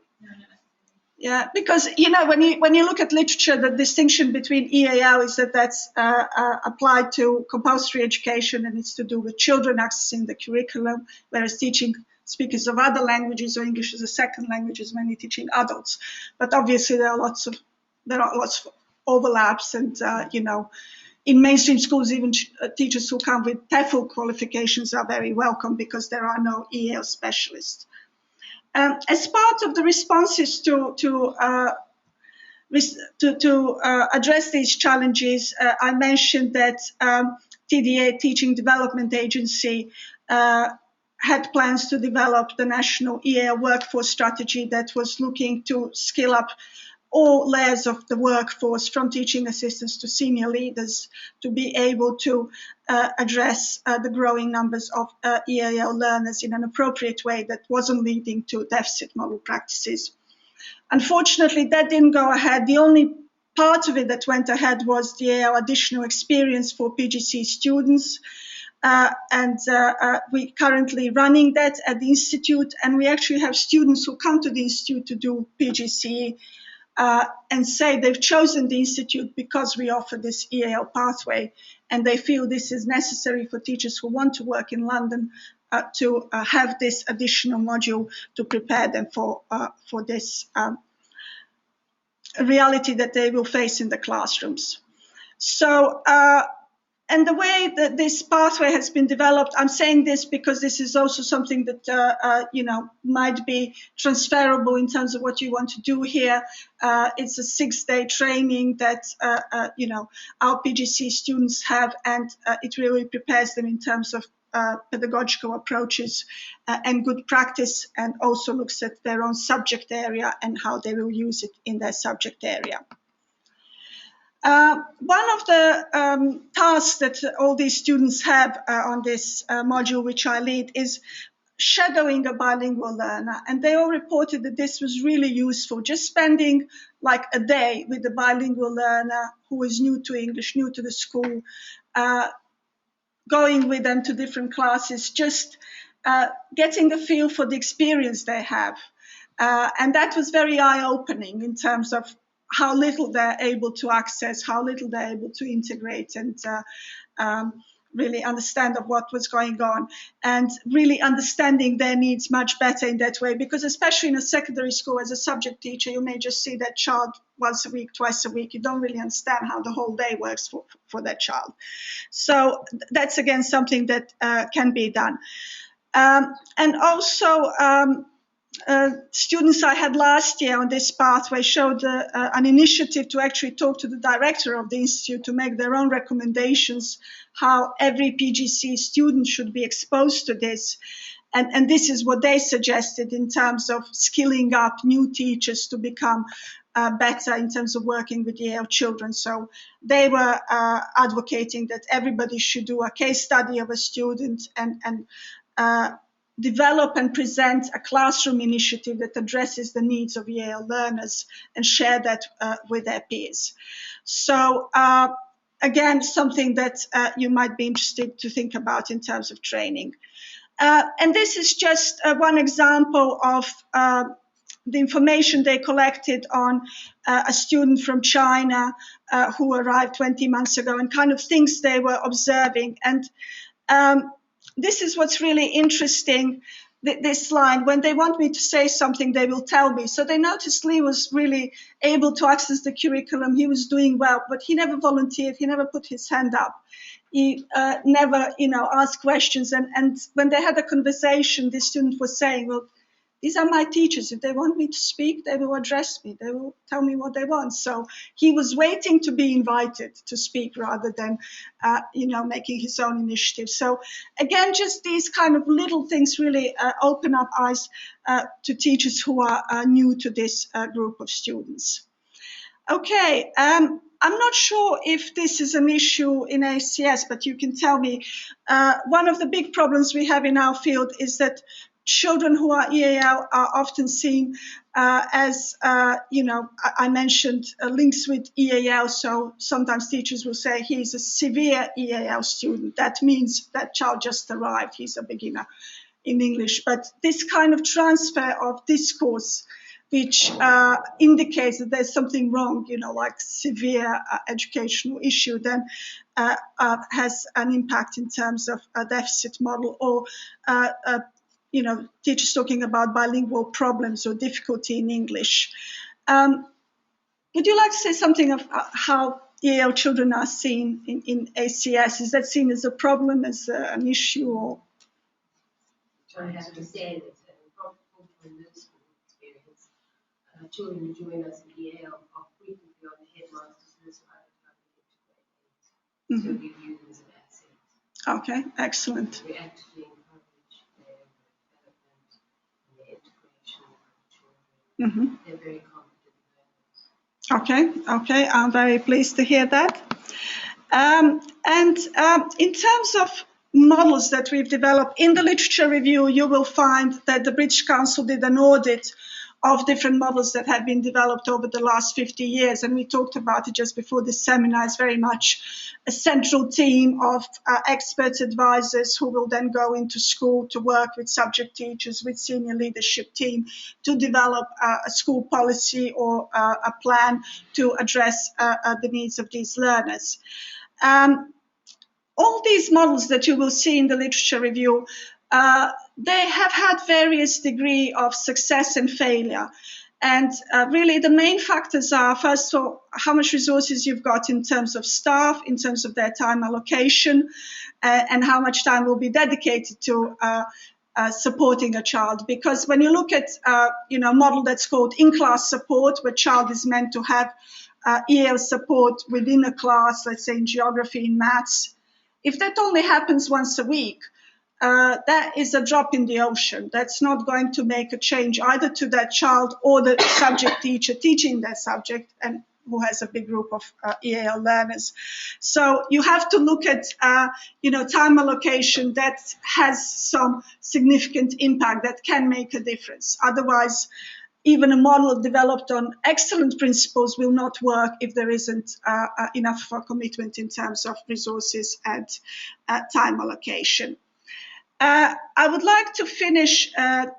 Yeah, because when you look at literature, the distinction between EAL is that's applied to compulsory education, and it's to do with children accessing the curriculum, whereas teaching speakers of other languages or English as a second language is mainly teaching adults. But obviously there are lots of overlaps, and in mainstream schools, even teachers who come with TEFL qualifications are very welcome, because there are no EAL specialists. As part of the responses to address these challenges, I mentioned that TDA, Teaching Development Agency, had plans to develop the national EAL workforce strategy that was looking to skill up all layers of the workforce, from teaching assistants to senior leaders, to be able to address the growing numbers of EAL learners in an appropriate way that wasn't leading to deficit model practices. Unfortunately, that didn't go ahead. The only part of it that went ahead was the additional experience for PGC students. We're currently running that at the Institute, and we actually have students who come to the Institute to do PGCE and say they've chosen the Institute because we offer this EAL pathway, and they feel this is necessary for teachers who want to work in London to have this additional module to prepare them for this reality that they will face in the classrooms. So, and the way that this pathway has been developed, I'm saying this because this is also something that might be transferable in terms of what you want to do here. It's a 6-day training that our PGC students have, and it really prepares them in terms of pedagogical approaches and good practice, and also looks at their own subject area and how they will use it in their subject area. One of the tasks that all these students have on this module, which I lead, is shadowing a bilingual learner. And they all reported that this was really useful, just spending like a day with a bilingual learner who is new to English, new to the school, going with them to different classes, just getting a feel for the experience they have. And that was very eye-opening in terms of how little they're able to access, how little they're able to integrate, and really understand of what was going on, and really understanding their needs much better in that way. Because especially in a secondary school, as a subject teacher, you may just see that child once a week, twice a week. You don't really understand how the whole day works for that child. So that's, again, something that can be done. And also, students I had last year on this pathway showed an initiative to actually talk to the director of the Institute to make their own recommendations how every PGC student should be exposed to this. And this is what they suggested in terms of skilling up new teachers to become better in terms of working with EAL children. So they were advocating that everybody should do a case study of a student and develop and present a classroom initiative that addresses the needs of EAL learners and share that with their peers. So again, something that you might be interested to think about in terms of training. And this is just one example of the information they collected on a student from China who arrived 20 months ago, and kind of things they were observing. And this is what's really interesting, this line. When they want me to say something, they will tell me. So they noticed Lee was really able to access the curriculum. He was doing well, but he never volunteered. He never put his hand up. He never, asked questions. And when they had a conversation, this student was saying, well, these are my teachers. If they want me to speak, they will address me. They will tell me what they want. So he was waiting to be invited to speak rather than, making his own initiative. So again, just these kind of little things really open up eyes to teachers who are new to this group of students. Okay, I'm not sure if this is an issue in ACS, but you can tell me. One of the big problems we have in our field is that children who are EAL are often seen as, I mentioned links with EAL. So sometimes teachers will say he's a severe EAL student. That means that child just arrived. He's a beginner in English. But this kind of transfer of discourse, which indicates that there's something wrong, like severe educational issue, then has an impact in terms of a deficit model, or teachers talking about bilingual problems or difficulty in English. Would you like to say something of how EAL children are seen in ACS? Is that seen as a problem, as an issue? Or? I have to say that from middle school experience, children who join us in EAL are frequently on the headmaster's list by the time they get to grade 8. So we view them as an asset. Okay, excellent. We actively encourage their development and their integration with children. They're very competent learners. Okay, I'm very pleased to hear that. In terms of models that we've developed in the literature review, you will find that the British Council did an audit of different models that have been developed over the last 50 years. And we talked about it just before this seminar. It's very much a central team of expert advisors who will then go into school to work with subject teachers, with senior leadership team to develop a school policy or a plan to address the needs of these learners. All these models that you will see in the literature review, they have had various degree of success and failure. And really the main factors are, first of all, how much resources you've got in terms of staff, in terms of their time allocation, and how much time will be dedicated to supporting a child. Because when you look at a model that's called in-class support, where child is meant to have EL support within a class, let's say in geography, in maths, if that only happens once a week, that is a drop in the ocean. That's not going to make a change either to that child or the subject teacher teaching that subject and who has a big group of EAL learners. So you have to look at time allocation that has some significant impact that can make a difference. Otherwise, even a model developed on excellent principles will not work if there isn't enough of a commitment in terms of resources and time allocation. I would like to finish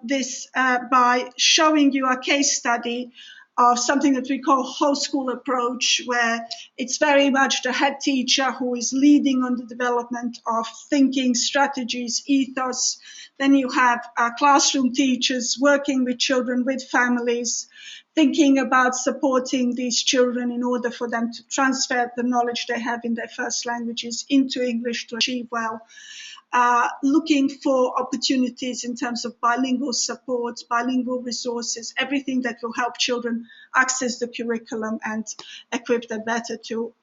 this by showing you a case study of something that we call whole school approach, where it's very much the head teacher who is leading on the development of thinking, strategies, ethos. Then you have classroom teachers working with children, with families, thinking about supporting these children in order for them to transfer the knowledge they have in their first languages into English to achieve well. Looking for opportunities in terms of bilingual support, bilingual resources, everything that will help children access the curriculum and equip them better to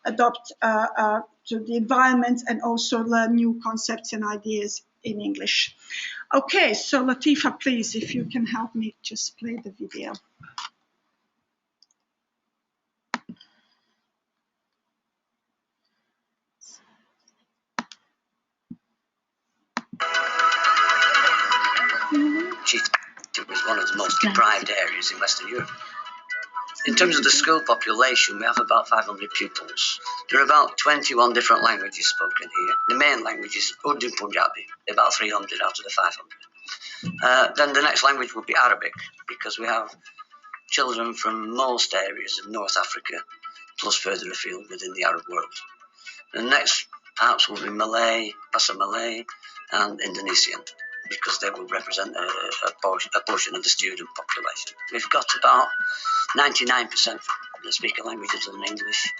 adopt to the environment and also learn new concepts and ideas in English. Okay, so Latifa, please, if you can help me just play the video. It was one of the most deprived areas in Western Europe. In terms of the school population, we have about 500 pupils. There are about 21 different languages spoken here. The main language is Urdu and Punjabi, about 300 out of the 500. Then the next language would be Arabic, because we have children from most areas of North Africa, plus further afield within the Arab world. The next perhaps will be Malay, Bahasa Malay, and Indonesian, because they will represent a portion of the student population. We've got about 99% that speak a language other than English.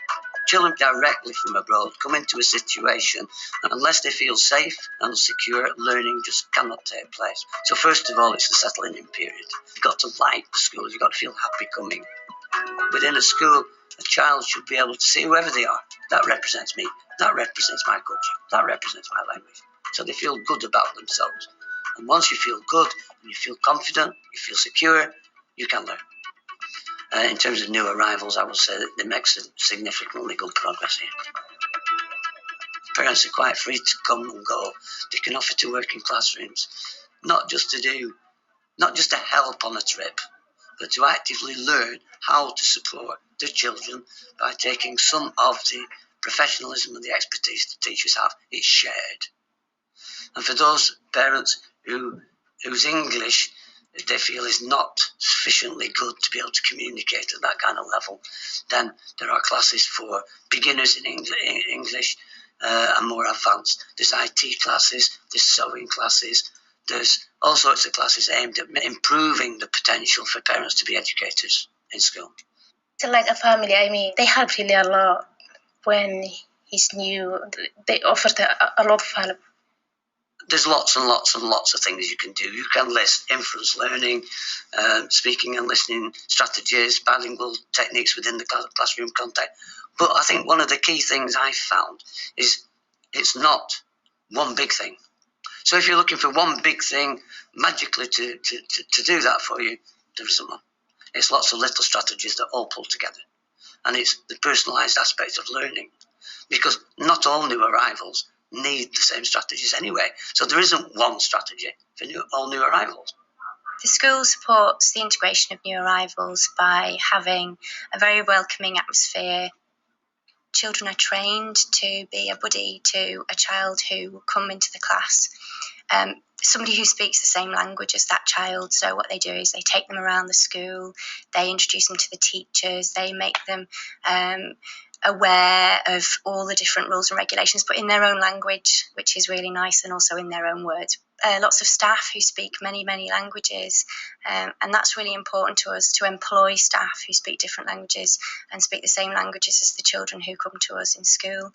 Children directly from abroad come into a situation, unless they feel safe and secure, learning just cannot take place. So first of all, it's the settling in period. You've got to like the school, you've got to feel happy coming. Within a school, a child should be able to see whoever they are. That represents me, that represents my culture, that represents my language. So they feel good about themselves. And once you feel good, and you feel confident, you feel secure, you can learn. In terms of new arrivals, I would say that they make significantly good progress here. Parents are quite free to come and go. They can offer to work in classrooms, not just to help on a trip, but to actively learn how to support their children by taking some of the professionalism and the expertise the teachers have. It's shared. And for those parents whose English they feel is not sufficiently good to be able to communicate at that kind of level, then there are classes for beginners in English and more advanced. There's IT classes, there's sewing classes, there's all sorts of classes aimed at improving the potential for parents to be educators in school. So like a family, I mean, they help really a lot when he's new. They offered a lot of help. There's lots and lots and lots of things you can do. You can list inference learning, speaking and listening strategies, bilingual techniques within the classroom context. But I think one of the key things I found is it's not one big thing. So if you're looking for one big thing magically to do that for you, there isn't one. It's lots of little strategies that all pull together. And it's the personalised aspect of learning, because not all new arrivals need the same strategies anyway. So there isn't one strategy for all new arrivals. The school supports the integration of new arrivals by having a very welcoming atmosphere. Children are trained to be a buddy to a child who will come into the class, somebody who speaks the same language as that child. So what they do is they take them around the school, they introduce them to the teachers, they make them aware of all the different rules and regulations, but in their own language, which is really nice, and also in their own words. Lots of staff who speak many, many languages, and that's really important to us, to employ staff who speak different languages and speak the same languages as the children who come to us in school.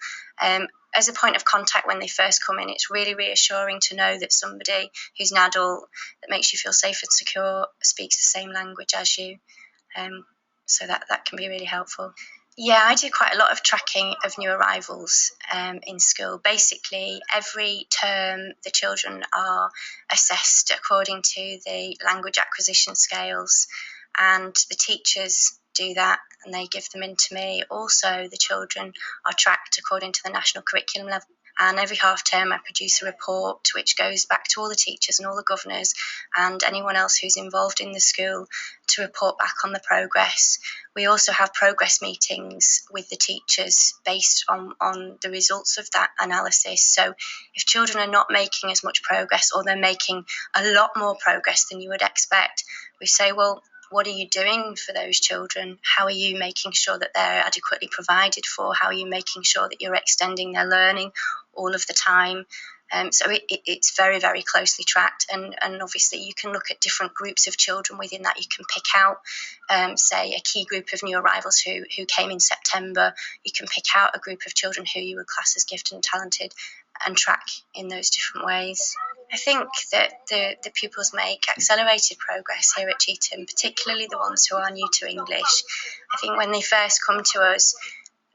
As a point of contact when they first come in, it's really reassuring to know that somebody who's an adult that makes you feel safe and secure speaks the same language as you. So that can be really helpful. Yeah, I do quite a lot of tracking of new arrivals in school. Basically, every term the children are assessed according to the language acquisition scales, and the teachers do that and they give them in to me. Also, the children are tracked according to the national curriculum level. And every half term I produce a report which goes back to all the teachers and all the governors and anyone else who's involved in the school to report back on the progress. We also have progress meetings with the teachers based on the results of that analysis. So if children are not making as much progress, or they're making a lot more progress than you would expect, we say, well, what are you doing for those children? How are you making sure that they're adequately provided for? How are you making sure that you're extending their learning all of the time? So it's very, very closely tracked, and obviously you can look at different groups of children within that. You can pick out, say, a key group of new arrivals who came in September. You can pick out a group of children who you would class as gifted and talented and track in those different ways. I think that the pupils make accelerated progress here at Cheetham, particularly the ones who are new to English. I think when they first come to us,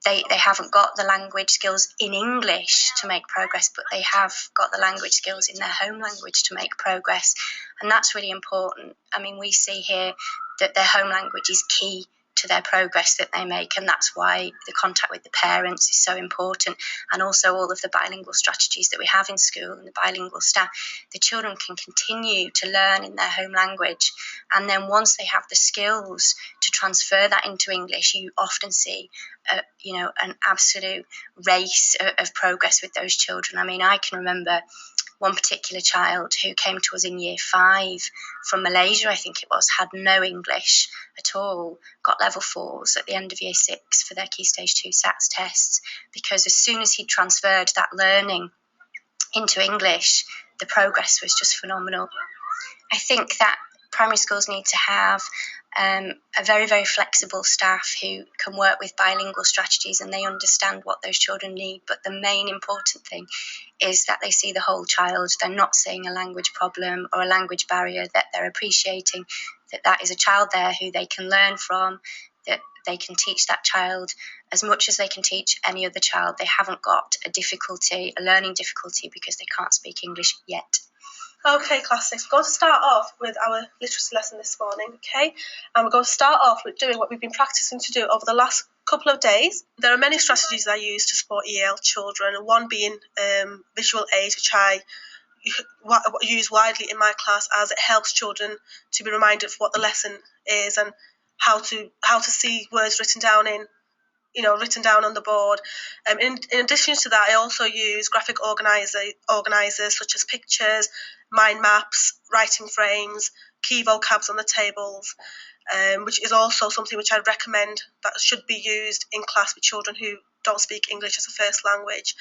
they haven't got the language skills in English to make progress, but they have got the language skills in their home language to make progress. And that's really important. I mean, we see here that their home language is key to their progress that they make, and that's why the contact with the parents is so important, and also all of the bilingual strategies that we have in school and the bilingual staff. The children can continue to learn in their home language, and then once they have the skills to transfer that into English, you often see an absolute race of progress with those children. I mean, I can remember one particular child who came to us in year 5 from Malaysia, I think it was, had no English at all, got level 4s at the end of year 6 for their Key Stage 2 SATs tests, because as soon as he transferred that learning into English, the progress was just phenomenal. I think that primary schools need to have a very, very flexible staff who can work with bilingual strategies, and they understand what those children need. But the main important thing is that they see the whole child. They're not seeing a language problem or a language barrier, that they're appreciating that is a child there who they can learn from, that they can teach that child as much as they can teach any other child. They haven't got a learning difficulty because they can't speak English yet. Okay, class 6, we're going to start off with our literacy lesson this morning, okay? And we're going to start off with doing what we've been practicing to do over the last couple of days. There are many strategies I use to support EL children, one being visual aids, which I use widely in my class, as it helps children to be reminded of what the lesson is and how to see words written down on the board. In addition to that, I also use graphic organisers such as pictures, mind maps, writing frames, key vocabs on the tables, which is also something which I recommend that should be used in class with children who don't speak English as a first language.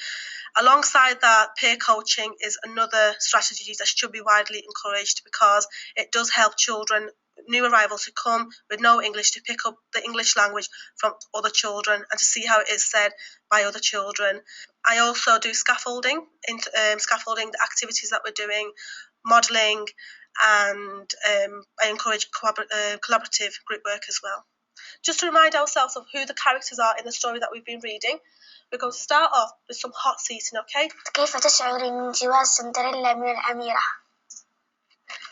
Alongside that, peer coaching is another strategy that should be widely encouraged, because it does help children, new arrivals who come with no English, to pick up the English language from other children and to see how it is said by other children. I also do scaffolding, the activities that we're doing, modelling, and I encourage collaborative group work as well. Just to remind ourselves of who the characters are in the story that we've been reading, we're going to start off with some hot seating, okay? كيف تشعرين من جواز سندريلا من الأميرة؟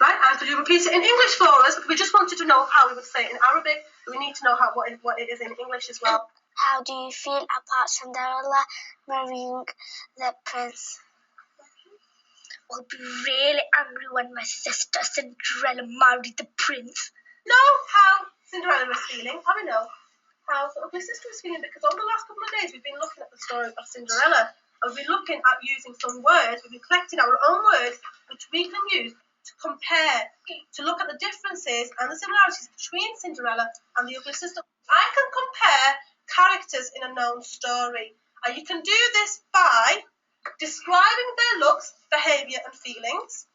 Right, and could you repeat it in English for us? We just wanted to know how we would say it in Arabic. We need to know what it is in English as well. How do you feel about Cinderella marrying the prince? I'll be really angry when my sister Cinderella married the prince. Know how Cinderella was feeling. I know how the ugly sister was feeling, because over the last couple of days we've been looking at the story of Cinderella, and we've been looking at using some words. We've been collecting our own words which we can use to compare, to look at the differences and the similarities between Cinderella and the ugly sister. I can compare characters in a known story, and you can do this by describing their looks, behaviour and feelings,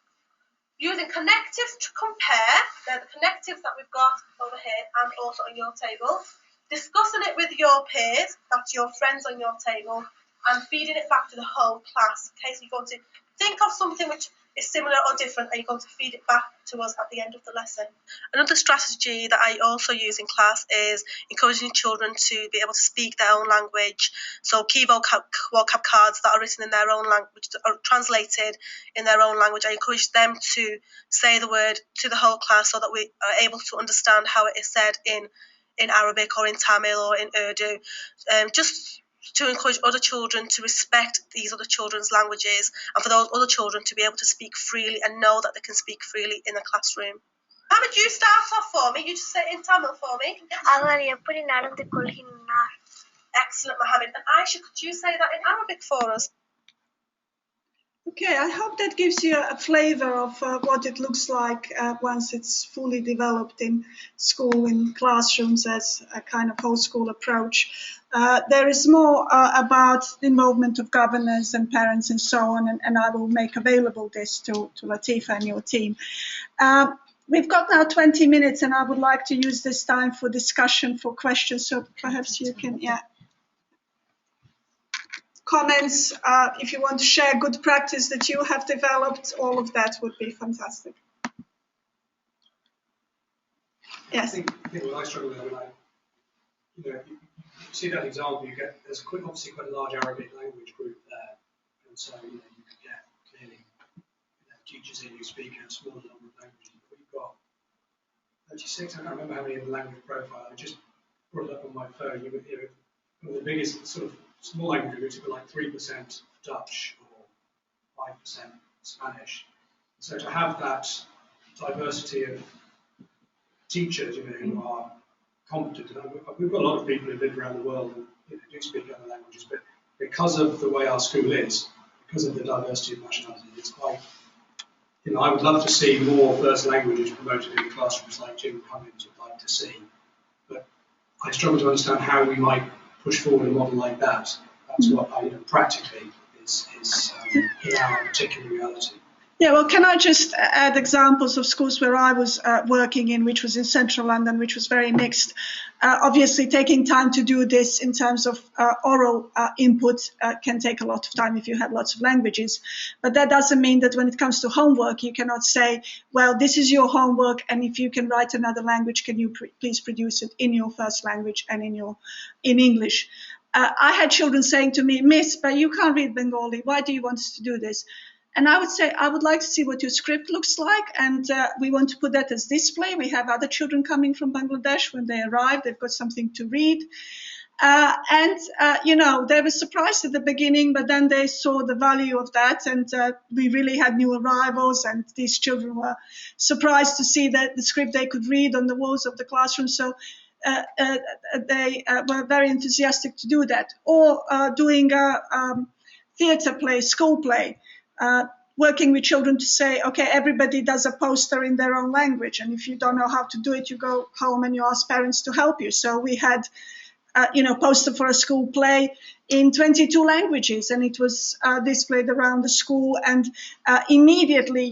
using connectives to compare. They're the connectives that we've got over here and also on your table. Discussing it with your peers, that's your friends on your table, and feeding it back to the whole class. Okay, so you're going to think of something which is similar or different, and you're going to feed it back to us at the end of the lesson. Another strategy that I also use in class is encouraging children to be able to speak their own language. So key vocab cards that are written in their own language, are translated in their own language. I encourage them to say the word to the whole class so that we are able to understand how it is said in Arabic or in Tamil or in Urdu. Just to encourage other children to respect these other children's languages, and for those other children to be able to speak freely and know that they can speak freely in the classroom. Mohammed, you start off for me. You just say it in Tamil for me. Excellent, Mohammed. And Aisha, could you say that in Arabic for us? Okay, I hope that gives you a flavor of what it looks like once it's fully developed in school, in classrooms, as a kind of whole school approach. There is more about the involvement of governors and parents and so on, and I will make available this to Latifa and your team. We've got now 20 minutes, and I would like to use this time for discussion, for questions, so perhaps you can, comments, if you want to share good practice that you have developed, all of that would be fantastic. Yes. I think what I struggle with, you see that example, there's obviously quite a large Arabic language group there, and so you could get clearly teachers in who speak a small number of languages. But we've got 36. I can't remember how many in the language profile. I just brought it up on my phone. One of the biggest sort of small language groups have got like 3% Dutch or 5% Spanish. So to have that diversity of teachers, who are competent, and we've got a lot of people who live around the world and do speak other languages, but because of the way our school is, because of the diversity of nationality, it's quite. I would love to see more first languages promoted in classrooms like Jim Cummins would like to see, but I struggle to understand how we might push forward a model like that. That's what practically is in our particular reality. Yeah, well, can I just add examples of schools where I was working in, which was in central London, which was very mixed. Obviously, taking time to do this in terms of oral input can take a lot of time if you have lots of languages. But that doesn't mean that when it comes to homework, you cannot say, well, this is your homework, and if you can write another language, can you please produce it in your first language and in English. I had children saying to me, Miss, but you can't read Bengali. Why do you want us to do this? And I would say, I would like to see what your script looks like, and we want to put that as display. We have other children coming from Bangladesh. When they arrive, they've got something to read. They were surprised at the beginning, but then they saw the value of that, and we really had new arrivals, and these children were surprised to see that the script they could read on the walls of the classroom. So they were very enthusiastic to do that. Or doing a theatre play, school play. Working with children to say, okay, everybody does a poster in their own language, and if you don't know how to do it, you go home and you ask parents to help you. So we had, poster for a school play in 22 languages, and it was displayed around the school. And immediately,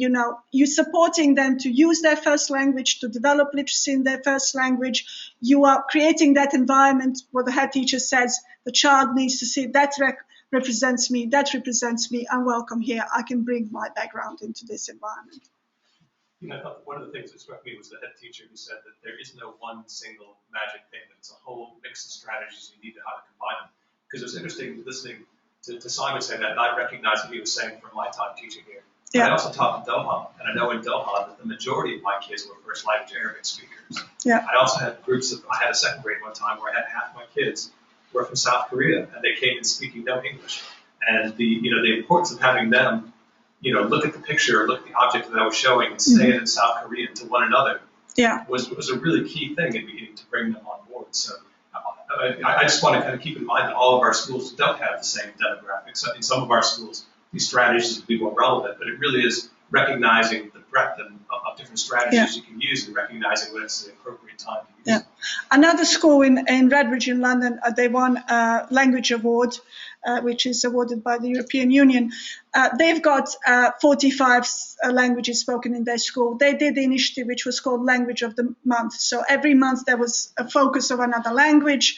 you're supporting them to use their first language, to develop literacy in their first language. You are creating that environment where the head teacher says the child needs to see that represents me, I'm welcome here, I can bring my background into this environment. I thought one of the things that struck me was the head teacher who said that there is no one single magic thing, that it's a whole mix of strategies you need to how to combine them. Because it was interesting listening to Simon say that, and I recognized what he was saying from my time teaching here. Yeah. I also taught in Doha, and I know in Doha that the majority of my kids were first language Arabic speakers. Yeah. I also had I had a second grade one time where I had half my kids were from South Korea, and they came in speaking no English. And the importance of having them look at the picture, or look at the object that I was showing, and say it in South Korean to one another was a really key thing in beginning to bring them on board. So I just want to kind of keep in mind that all of our schools don't have the same demographics. In some of our schools, these strategies would be more relevant, but it really is recognizing the breadth of different strategies you can use and recognizing when it's the appropriate time to use it. Another school in Redbridge in London, they won a language award, which is awarded by the European Union. They've got 45 languages spoken in their school. They did the initiative which was called Language of the Month. So every month there was a focus of another language.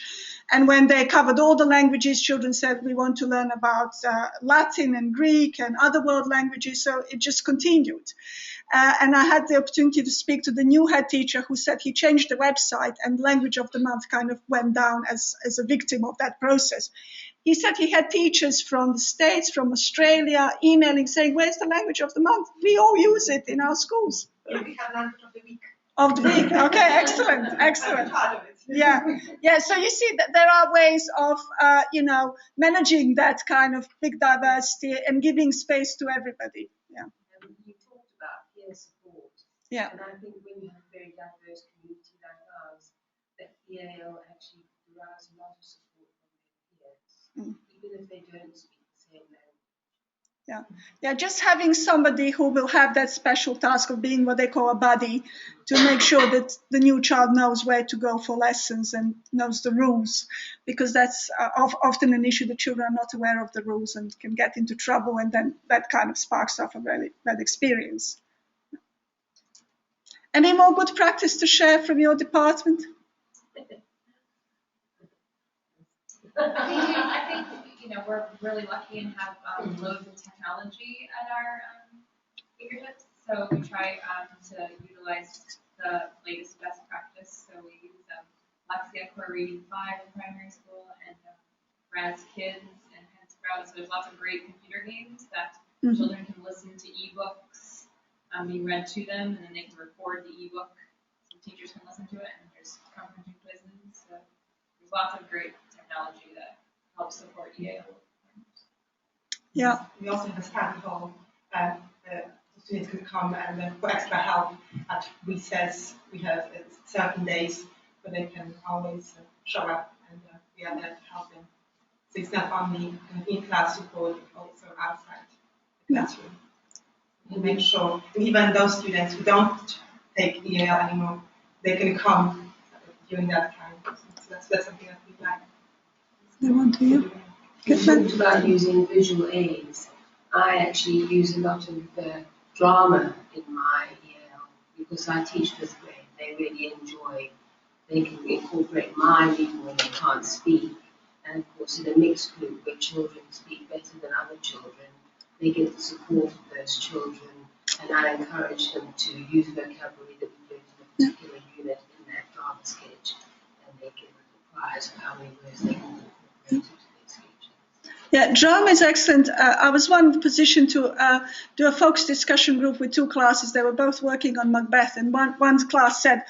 And when they covered all the languages, children said, we want to learn about Latin and Greek and other world languages. So it just continued. And I had the opportunity to speak to the new head teacher who said he changed the website and Language of the Month kind of went down as a victim of that process. He said he had teachers from the States, from Australia, emailing saying, where's the Language of the Month? We all use it in our schools. Yeah, we have Language of the Week. Of the week. Okay, excellent. Yeah. So you see that there are ways of, managing that kind of big diversity and giving space to everybody. Yeah. And you talked about peer support. Yeah. And I think when you have a very diverse community like ours, that EAL actually derives a lot of support from their peers, even if they don't speak the same language. Yeah, just having somebody who will have that special task of being what they call a buddy to make sure that the new child knows where to go for lessons and knows the rules, because that's often an issue. The children are not aware of the rules and can get into trouble, and then that kind of sparks off a really bad experience. Any more good practice to share from your department? I think we're really lucky and have loads of technology at our fingertips. So we try to utilize the latest best practice. So we use Lexia Core Reading 5 in primary school and Raz Kids and Head Sprout. So there's lots of great computer games that children can listen to ebooks being read to them, and then they can record the ebook so teachers can listen to it. And there's comprehension quizzes. So there's lots of great technology that helps support EAL. Yeah. We also have a study hall. Students can come and for extra help at recess. We have certain days where they can always show up, and we are there to help them. So it's not only in-class support, but also outside the classroom. We make sure, even those students who don't take EAL anymore, they can come during that time. So that's something that we like. They want to you. You talked about using visual aids. I actually use a lot of drama in my EL because I teach fifth grade. They really enjoy. They can incorporate mind even when they can't speak. And of course, in a mixed group where children speak better than other children, they get the support of those children. And I encourage them to use vocabulary that we learned in a particular unit in that drama sketch, and they get a prize for how many words they can incorporate into their sketches. Yeah, drama is excellent. I was one in the position to do a focus discussion group with two classes. They were both working on Macbeth, and one class said,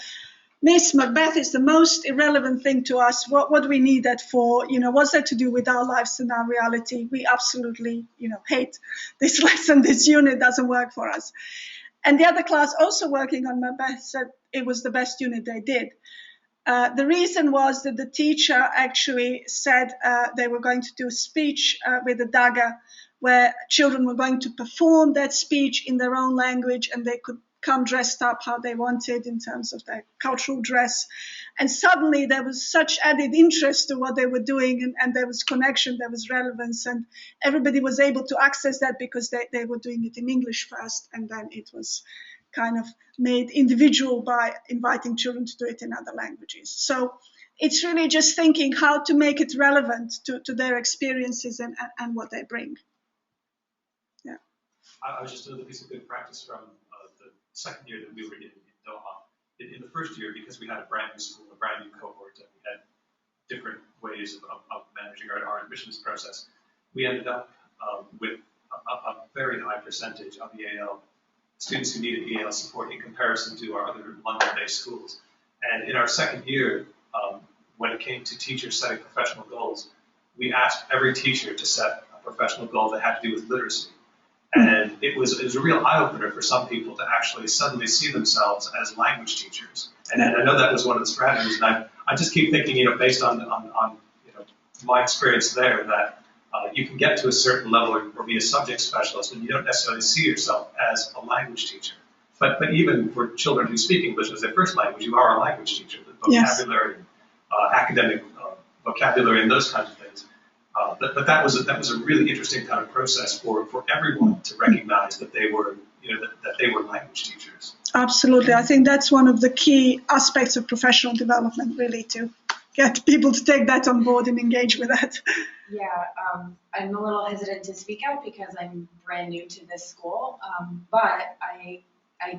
Miss, Macbeth is the most irrelevant thing to us. What do we need that for? What's that to do with our lives and our reality? We absolutely, hate this lesson. This unit doesn't work for us. And the other class also working on Macbeth said it was the best unit they did. The reason was that the teacher actually said they were going to do a speech with a dagger where children were going to perform that speech in their own language, and they could come dressed up how they wanted in terms of their cultural dress. And suddenly there was such added interest to what they were doing, and there was connection, there was relevance, and everybody was able to access that because they were doing it in English first, and then it was kind of made individual by inviting children to do it in other languages. So it's really just thinking how to make it relevant to their experiences and what they bring. Yeah. I was just another piece of good practice from the second year that we were in Doha. In the first year, because we had a brand new school, a brand new cohort, and we had different ways of managing our admissions process, we ended up with a very high percentage of EAL students who needed EAL support in comparison to our other London-based schools. And in our second year, when it came to teachers setting professional goals, we asked every teacher to set a professional goal that had to do with literacy. And it was a real eye-opener for some people to actually suddenly see themselves as language teachers. And I know that was one of the strategies, and I just keep thinking, based on my experience there, that you can get to a certain level or be a subject specialist, and you don't necessarily see yourself as a language teacher. But even for children who speak English as their first language, you are a language teacher. The vocabulary, academic vocabulary, and those kinds of things. But that was a really interesting kind of process for everyone to recognize that they were that they were language teachers. Absolutely. I think that's one of the key aspects of professional development, really, to get people to take that on board and engage with that. Yeah, I'm a little hesitant to speak out because I'm brand new to this school, but I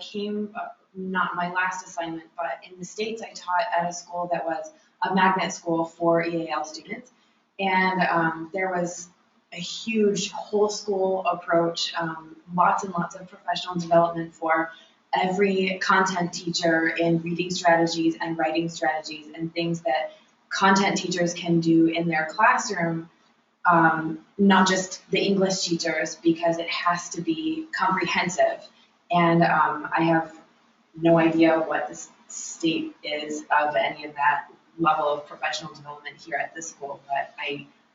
came, not my last assignment, but in the States I taught at a school that was a magnet school for EAL students, and there was a huge whole school approach, lots and lots of professional development for every content teacher in reading strategies and writing strategies and things that content teachers can do in their classroom, not just the English teachers, because it has to be comprehensive. And I have no idea what the state is of any of that level of professional development here at this school, but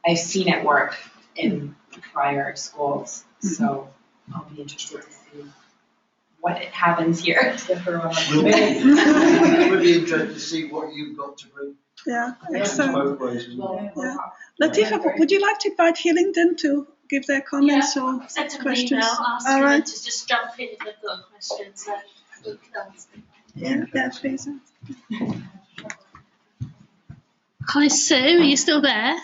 I've seen it work in prior schools, so I'll be interested to see what happens here. We'll be interested to see what you've got to bring. Yeah, excellent. Both ways, isn't it? Yeah. Latifa, would you like to invite Hillingdon to give their comments or sent an questions? email asking All them right. to just jump in if they've got questions. So we can ask them. Yeah, please. Hi Sue, are you still there?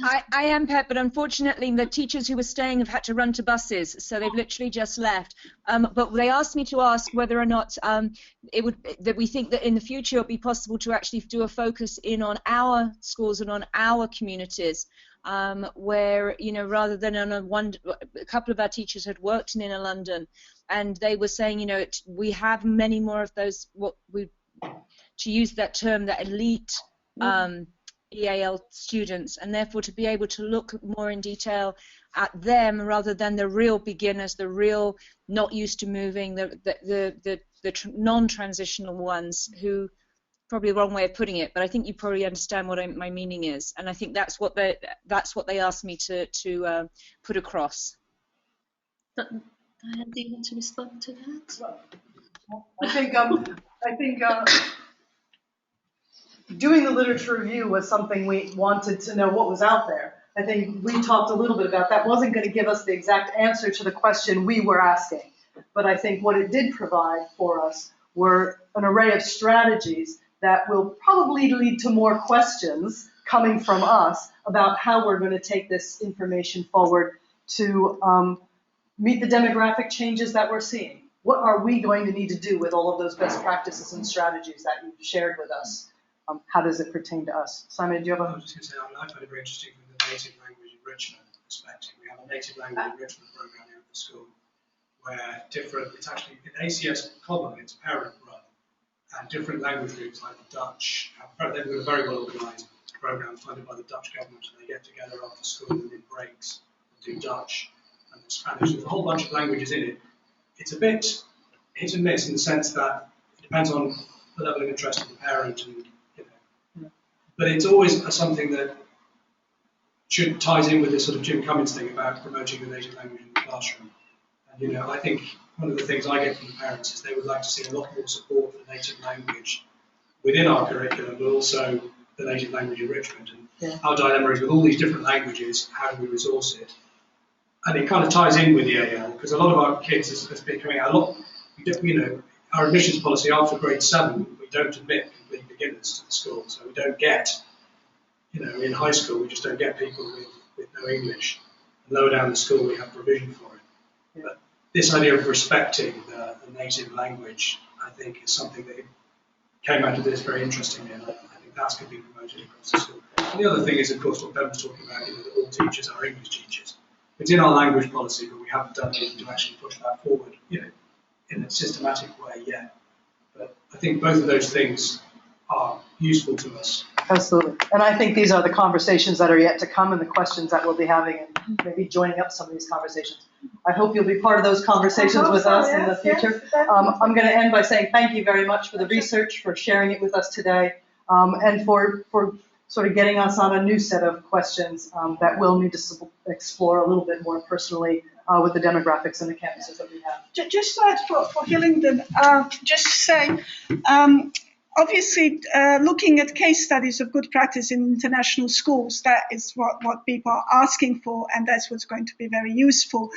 I am, Pet, but unfortunately the teachers who were staying have had to run to buses, so they've literally just left. But they asked me to ask whether or not that we think that in the future it would be possible to actually do a focus in on our schools and on our communities, where, rather than on a couple of our teachers had worked in inner London, and they were saying, we have many more of those, to use that term, that elite EAL students, and therefore to be able to look more in detail at them rather than the real beginners, the real not used to moving, the non-transitional ones, who, probably the wrong way of putting it, but I think you probably understand what my meaning is, and I think that's what they asked me to put across. Diane, do you want to respond to that? I think doing the literature review was something we wanted to know what was out there. I think we talked a little bit about that. Wasn't going to give us the exact answer to the question we were asking, but I think what it did provide for us were an array of strategies that will probably lead to more questions coming from us about how we're going to take this information forward to meet the demographic changes that we're seeing. What are we going to need to do with all of those best practices and strategies that you've shared with us? How does it pertain to us? Simon, do you have I was just going to say, I find it very interesting from the native language enrichment perspective. We have a native language enrichment program here at the school where it's actually an ACS common, it's parent run, and different language groups like the Dutch, they've got a very well organised program funded by the Dutch government, and they get together after school and in breaks and do Dutch and Spanish. There's a whole bunch of languages in it. It's a bit hit and miss in the sense that it depends on the level of interest of the parent, and but it's always something that ties in with this sort of Jim Cummins thing about promoting the native language in the classroom. And I think one of the things I get from the parents is they would like to see a lot more support for native language within our curriculum, but also the native language enrichment. And our dilemma is with all these different languages, how do we resource it? And it kind of ties in with the AL, because a lot of our kids has been coming out a lot. Our admissions policy after grade 7, we don't admit complete beginners to the school. So we don't get, in high school, we just don't get people with no English. And lower down the school, we have provision for it. Yeah. But this idea of respecting the native language, I think, is something that came out of this very interestingly, and I think that's going to be promoted across the school. And the other thing is, of course, what Ben was talking about, that all teachers are English teachers. It's in our language policy, but we haven't done anything to actually push that forward, in a systematic way yet. But I think both of those things are useful to us Absolutely. And I think these are the conversations that are yet to come and the questions that we'll be having and maybe joining up some of these conversations. I hope you'll be part of those conversations with us in the future. I'm going to end by saying thank you very much for the research, for sharing it with us today, and for sort of getting us on a new set of questions that we'll need to explore a little bit more personally with the demographics and the campuses that we have. Just for Hillingdon, just say, obviously, looking at case studies of good practice in international schools, that is what people are asking for, and that's what's going to be very useful.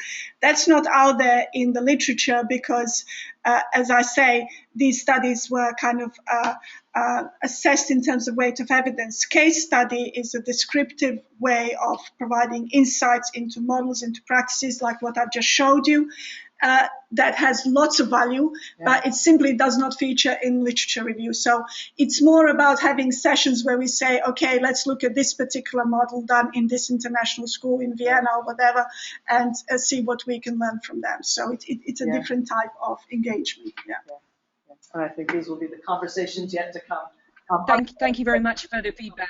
That's not out there in the literature because, as I say, these studies were kind of assessed in terms of weight of evidence. Case study is a descriptive way of providing insights into models, into practices like what I've just showed you. That has lots of value, but it simply does not feature in literature review. So it's more about having sessions where we say, okay, let's look at this particular model done in this international school in Vienna or whatever, and see what we can learn from them. So it's a different type of engagement. And I think these will be the conversations yet to come. Thank you very much for the feedback.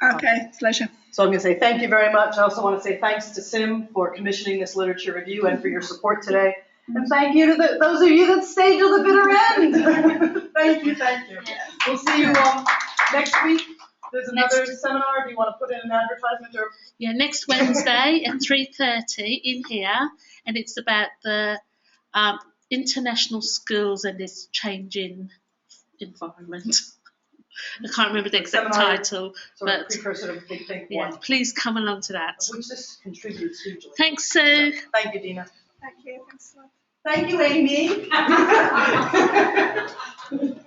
Okay, pleasure. So I'm going to say thank you very much. I also want to say thanks to Sim for commissioning this literature review and for your support today. And thank you to those of you that stayed till the bitter end. Thank you. We'll see you next week. There's another seminar. Do you want to put in an advertisement? Or? Yeah, next Wednesday at 3:30 in here, and it's about the international schools and this changing environment. I can't remember the exact title, but precursor to Big Think yeah, One. please come along to that. Which this contributes hugely. Thanks, Sue. Thank you, Dina. Thank you. Thanks a lot. Thank you, Amy.